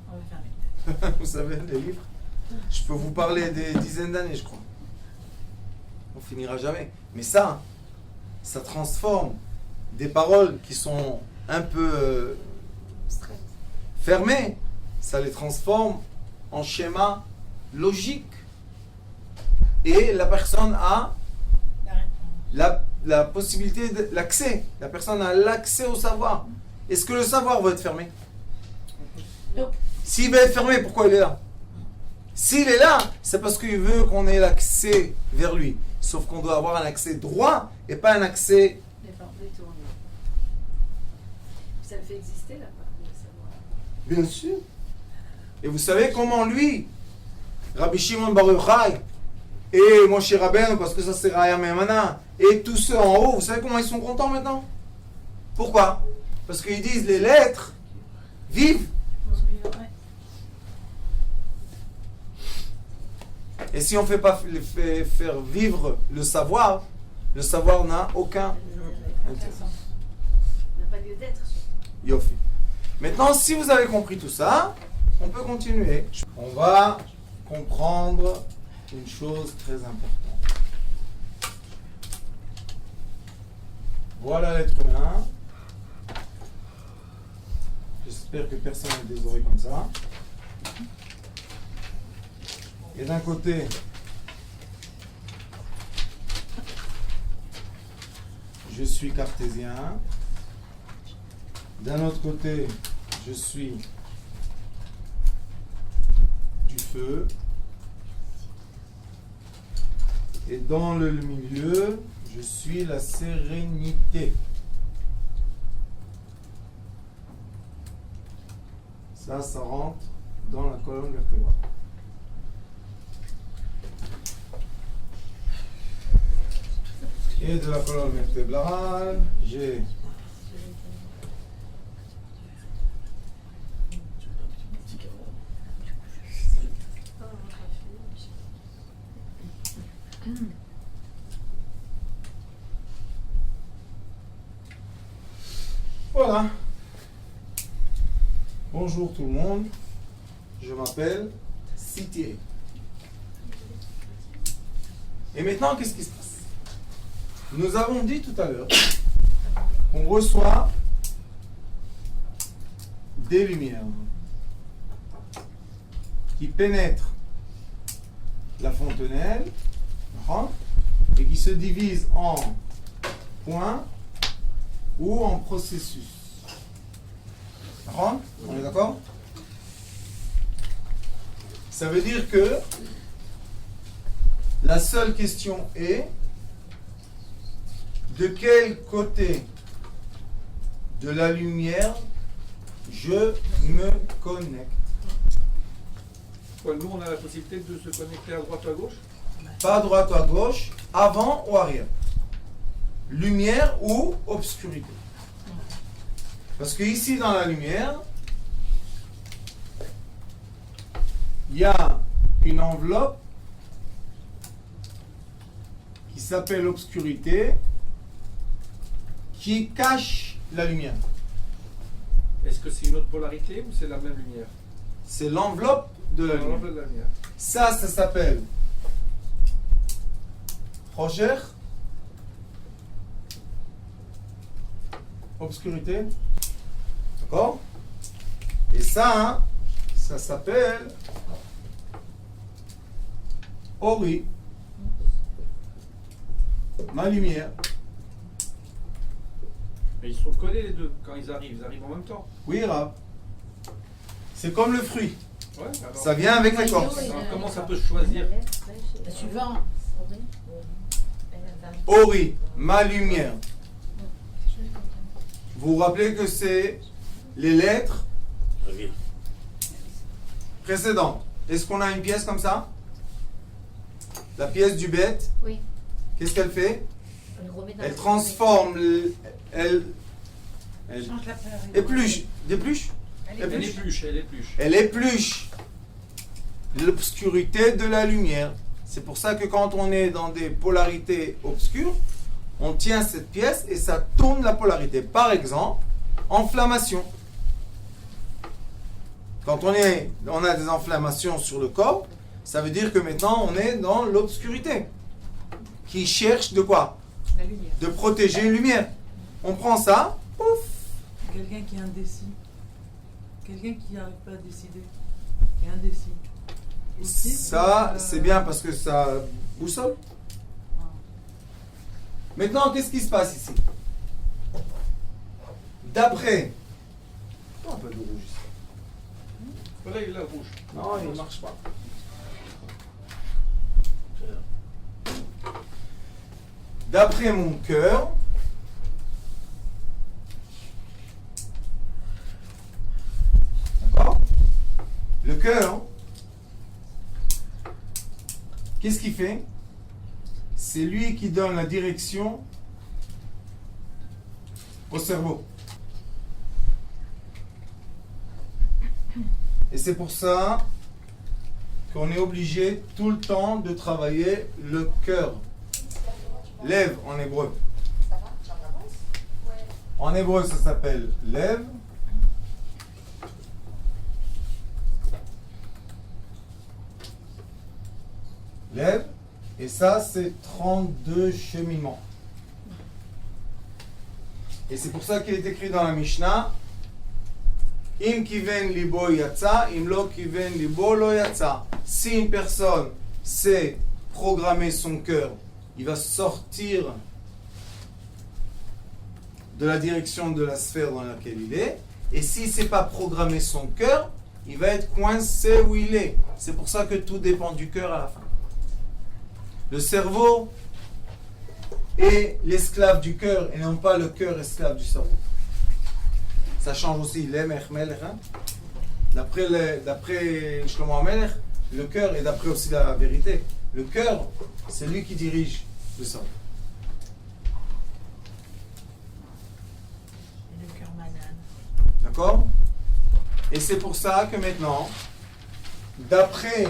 On va faire Vous savez, les livres, je peux vous parler des dizaines d'années, je crois. On finira jamais. Mais ça transforme des paroles qui sont un peu Fermés, ça les transforme en schéma logique. Et la personne a la possibilité de l'accès. La personne a l'accès au savoir. Est-ce que le savoir va être fermé? Non. S'il va être fermé, pourquoi il est là? S'il est là, c'est parce qu'il veut qu'on ait l'accès vers lui. Sauf qu'on doit avoir un accès droit et pas un accès... Ça le fait exister là, le savoir. Bien sûr. Et vous savez comment lui, Rabbi Shimon Bar Yochai, et Moshe Rabbeinu, parce que ça c'est Raya Memana, et tous ceux en haut, vous savez comment ils sont contents maintenant? Pourquoi? Parce qu'ils disent les lettres vivent. Et si on ne fait pas faire vivre le savoir n'a aucun intérêt. On n'a pas lieu d'être. Yofi. Maintenant, si vous avez compris tout ça, on peut continuer. On va comprendre une chose très importante. Voilà l'être humain. J'espère que personne n'a des oreilles comme ça. Et d'un côté, je suis cartésien. D'un autre côté, je suis du feu. Et dans le milieu, je suis la sérénité. Ça rentre dans la colonne vertébrale. Et de la colonne vertébrale, j'ai voilà. Bonjour tout le monde. Je m'appelle Citier. Et maintenant, qu'est-ce qui se passe? Nous avons dit tout à l'heure qu'on reçoit des lumières qui pénètrent la fontanelle et qui se divisent en points ou en processus. On est d'accord? Ça veut dire que la seule question est de quel côté de la lumière je me connecte. Nous, on a la possibilité de se connecter à droite ou à gauche? Pas à droite ou à gauche, avant ou arrière. Lumière ou obscurité. Parce que ici, dans la lumière, il y a une enveloppe qui s'appelle l'obscurité, qui cache la lumière. Est-ce que c'est une autre polarité ou c'est la même lumière? C'est l'enveloppe de la lumière. De la lumière. Ça s'appelle Roger, obscurité. D'accord? Et ça s'appelle Ori, ma lumière. Mais ils sont collés les deux quand ils arrivent en même temps. Oui, Rab. C'est comme le fruit. Ouais, alors, ça vient avec l'écorce. Alors, comment ça peut se choisir? Le suivant. Ori, ma lumière. Vous vous rappelez que c'est les lettres précédentes. Est-ce qu'on a une pièce comme ça? La pièce du bête. Oui. Qu'est-ce qu'elle fait? Elle transforme, elle épluche. Dépluche? Elle épluche l'obscurité de la lumière. C'est pour ça que quand on est dans des polarités obscures, on tient cette pièce et ça tourne la polarité. Par exemple, inflammation. Quand on a des inflammations sur le corps, ça veut dire que maintenant on est dans l'obscurité. Qui cherche de quoi? La lumière. De protéger une lumière. On prend ça, pouf. Quelqu'un qui est indécis. quelqu'un qui n'arrive pas à décider, qui est indécis. Aussi, Ça, c'est bien parce que ça boussole. Maintenant, qu'est-ce qui se passe ici? D'après... Un peu de rouge ici. Voilà, il est rouge. Non, il ne marche pas. D'après mon cœur, d'accord? Le cœur, qu'est-ce qu'il fait? C'est lui qui donne la direction au cerveau. Et c'est pour ça qu'on est obligé tout le temps de travailler le cœur. Lève en hébreu. En hébreu, ça s'appelle lève. Lève. Et ça, c'est 32 cheminements. Et c'est pour ça qu'il est écrit dans la Mishnah, Im kiven libo yatsa, im lo kiven libo lo yatsa. Si une personne sait programmer son cœur, il va sortir de la direction de la sphère dans laquelle il est. Et s'il ne sait pas programmer son cœur, il va être coincé où il est. C'est pour ça que tout dépend du cœur à la fin. Le cerveau est l'esclave du cœur et non pas le cœur esclave du cerveau. Ça change aussi. D'après Shlomo HaMelech, le cœur, et d'après aussi la vérité, le cœur, c'est lui qui dirige le cerveau. Et le cœur banane. D'accord? Et c'est pour ça que maintenant, d'après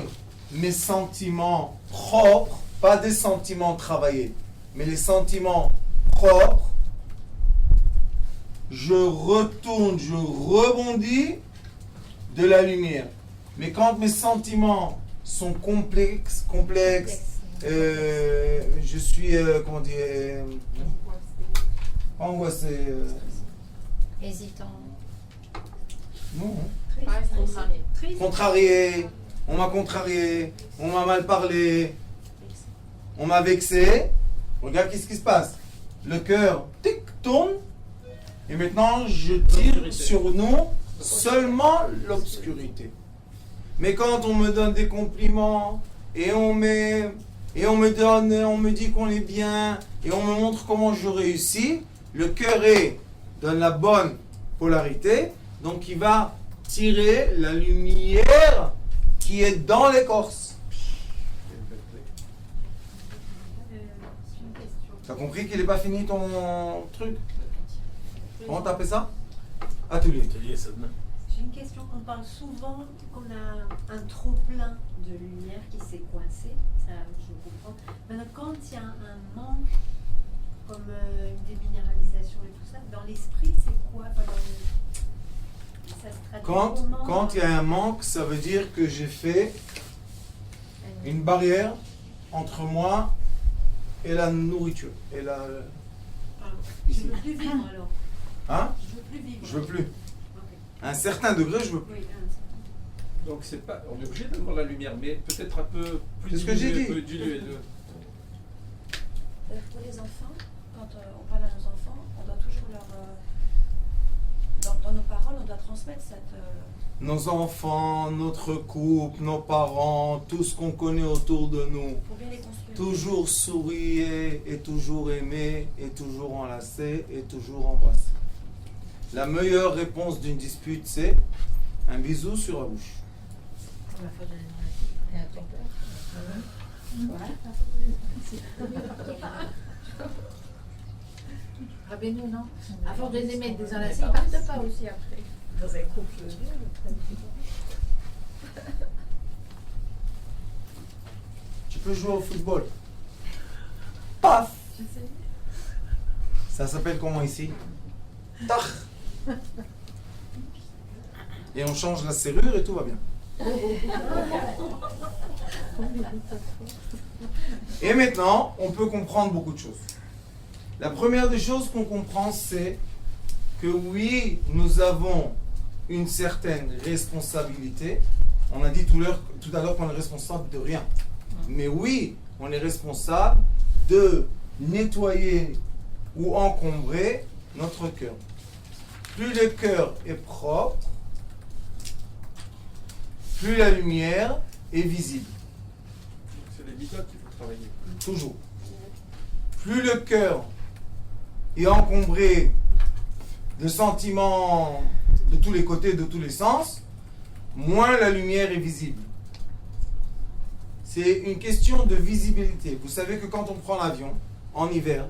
mes sentiments propres, pas des sentiments travaillés, mais les sentiments propres, je retourne, je rebondis de la lumière. Mais quand mes sentiments sont complexes, je suis, comment dire, angoissé. Hésitant. Non. Contrarié. Contrarié, on m'a contrarié, on m'a mal parlé, on m'a vexé. Regarde qu'est-ce qui se passe. Le cœur, tic, tourne. Et maintenant, je tire sur nous seulement l'obscurité. Mais quand on me donne des compliments et on me dit qu'on est bien et on me montre comment je réussis, le cœur est dans la bonne polarité, donc il va tirer la lumière qui est dans l'écorce. T'as compris qu'il n'est pas fini ton truc? Comment t'appelles ça? Atelier. Atelier, ça demain. J'ai une question. On parle souvent qu'on a un trop-plein de lumière qui s'est coincé. Ça, je comprends. Maintenant, quand il y a un manque, comme une déminéralisation et tout ça, dans l'esprit, c'est quoi? Enfin, ça se traduit comment? Quand il y a un manque, ça veut dire que j'ai fait une barrière entre moi et la nourriture. Et la... Je ne veux plus vivre alors. Hein? Je veux plus vivre. Je veux plus. Okay. À un certain degré, je veux plus. Oui, Donc c'est pas, on est obligé d'avoir la lumière, mais peut-être un peu plus C'est ce que j'ai dit. dilué. Pour les enfants, quand on parle à nos enfants, on doit toujours leur... dans nos paroles, on doit transmettre cette... Nos enfants, notre couple, nos parents, tout ce qu'on connaît autour de nous. Pour bien les construire. Toujours sourire et toujours aimer et toujours enlacer et toujours embrasser. La meilleure réponse d'une dispute, c'est un bisou sur la bouche. Et à ton père. Rabbeinu, non? À force de les aimer, de les enlacer, ils partent pas aussi après. Dans un couple. Tu peux jouer au football. Paf! Ça s'appelle comment ici? Tach! Et on change la serrure et tout va bien. Et maintenant, on peut comprendre beaucoup de choses. La première des choses qu'on comprend, c'est que oui, nous avons une certaine responsabilité. On a dit tout à l'heure qu'on est responsable de rien. Mais oui, on est responsable de nettoyer ou encombrer notre cœur. Plus le cœur est propre, plus la lumière est visible. C'est les méthodes qu'il faut travailler. Toujours. Plus le cœur est encombré de sentiments de tous les côtés, de tous les sens, moins la lumière est visible. C'est une question de visibilité. Vous savez que quand on prend l'avion en hiver,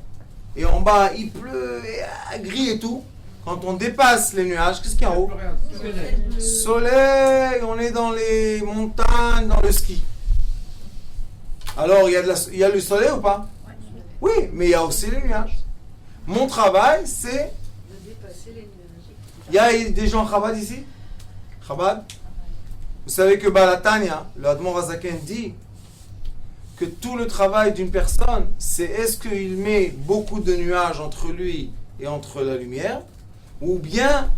et en bas il pleut, et gris et tout, quand on dépasse les nuages, qu'est-ce qu'il y a en haut? Soleil, on est dans les montagnes, dans le ski. Alors, il y a le soleil ou pas? Oui, mais il y a aussi les nuages. Mon travail, c'est... Il y a des gens Chabad ici? Chabad? Vous savez que Balatania, le Admor Hazaken dit que tout le travail d'une personne, c'est est-ce qu'il met beaucoup de nuages entre lui et entre la lumière, ou bien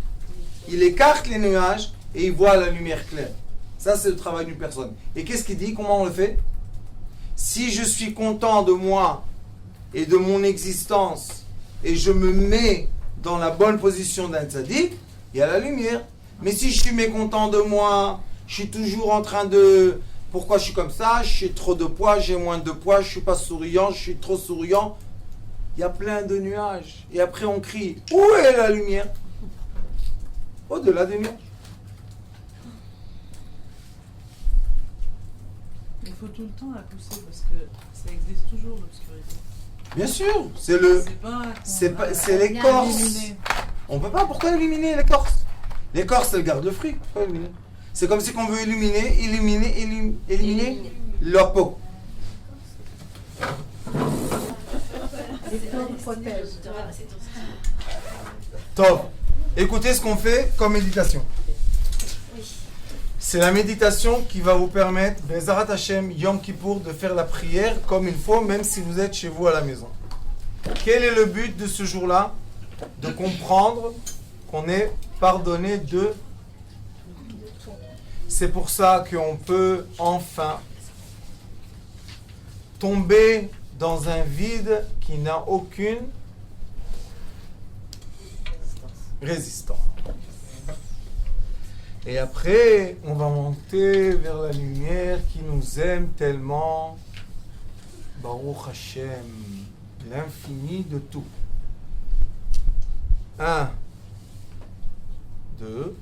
il écarte les nuages et il voit la lumière claire. Ça, c'est le travail d'une personne. Et qu'est-ce qu'il dit? Comment on le fait? Si je suis content de moi et de mon existence et je me mets dans la bonne position d'un tzaddik, il y a la lumière. Mais si je suis mécontent de moi, je suis toujours en train de... Pourquoi je suis comme ça? J'ai trop de poids, j'ai moins de poids, je suis pas souriant, je suis trop souriant. Il y a plein de nuages. Et après on crie, où est la lumière? Au-delà des nuages. Il faut tout le temps la pousser parce que ça existe toujours l'obscurité. Bien sûr, c'est l'écorce. On peut pas, pourquoi éliminer l'écorce? L'écorce, elle garde le fruit. Pourquoi éliminer? C'est comme si on veut éliminer la peau. Top. Écoutez ce qu'on fait comme méditation. C'est la méditation qui va vous permettre, Be'ezarat Hashem, Yom Kippour, de faire la prière comme il faut, même si vous êtes chez vous à la maison. Quel est le but de ce jour-là? De comprendre qu'on est pardonné de... C'est pour ça qu'on peut enfin tomber dans un vide qui n'a aucune résistance. Et après, on va monter vers la lumière qui nous aime tellement. Baruch Hashem, l'infini de tout. 1, 2.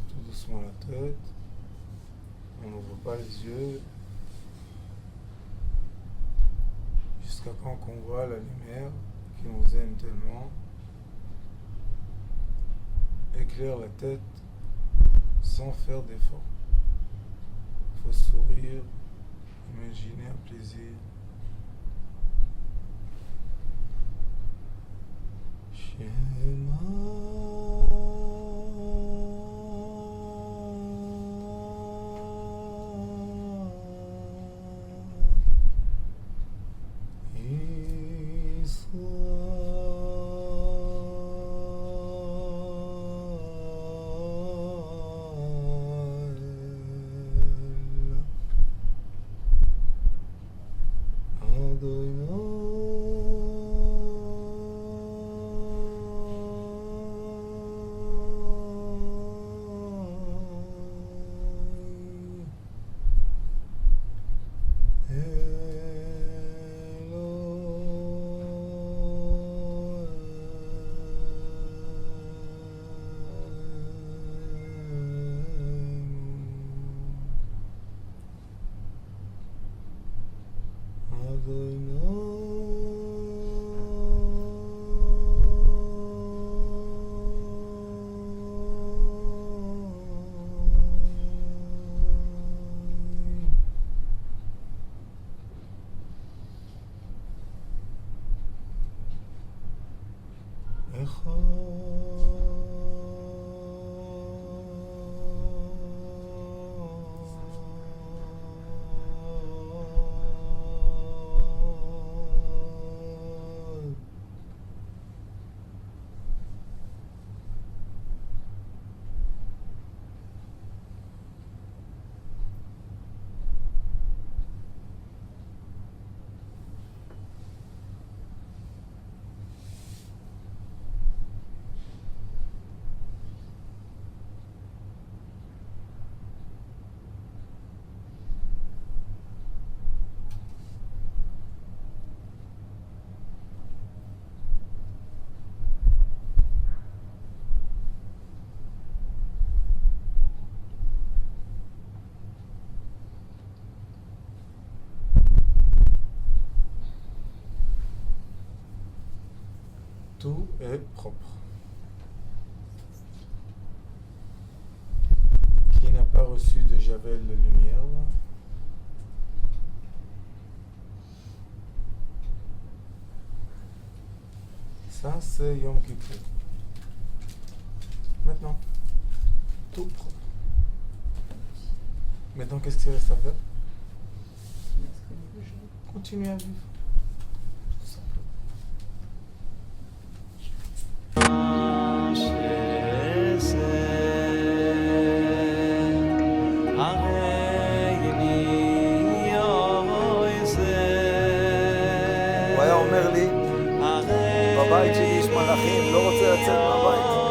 Tout doucement la tête. On n'ouvre pas les yeux. Jusqu'à quand qu'on voit la lumière qui nous aime tellement éclaire la tête sans faire d'effort. Il faut sourire, imaginer un plaisir. Tout est propre. Qui n'a pas reçu de Javel de lumière? Ça, c'est Yom Kippur. Maintenant, tout propre. Maintenant, qu'est-ce qu'il reste à faire? Continuez à vivre. Tout simplement. הוא היה אומר לי, בבית שלי יש מלאכים, לא רוצה לצאת מהבית.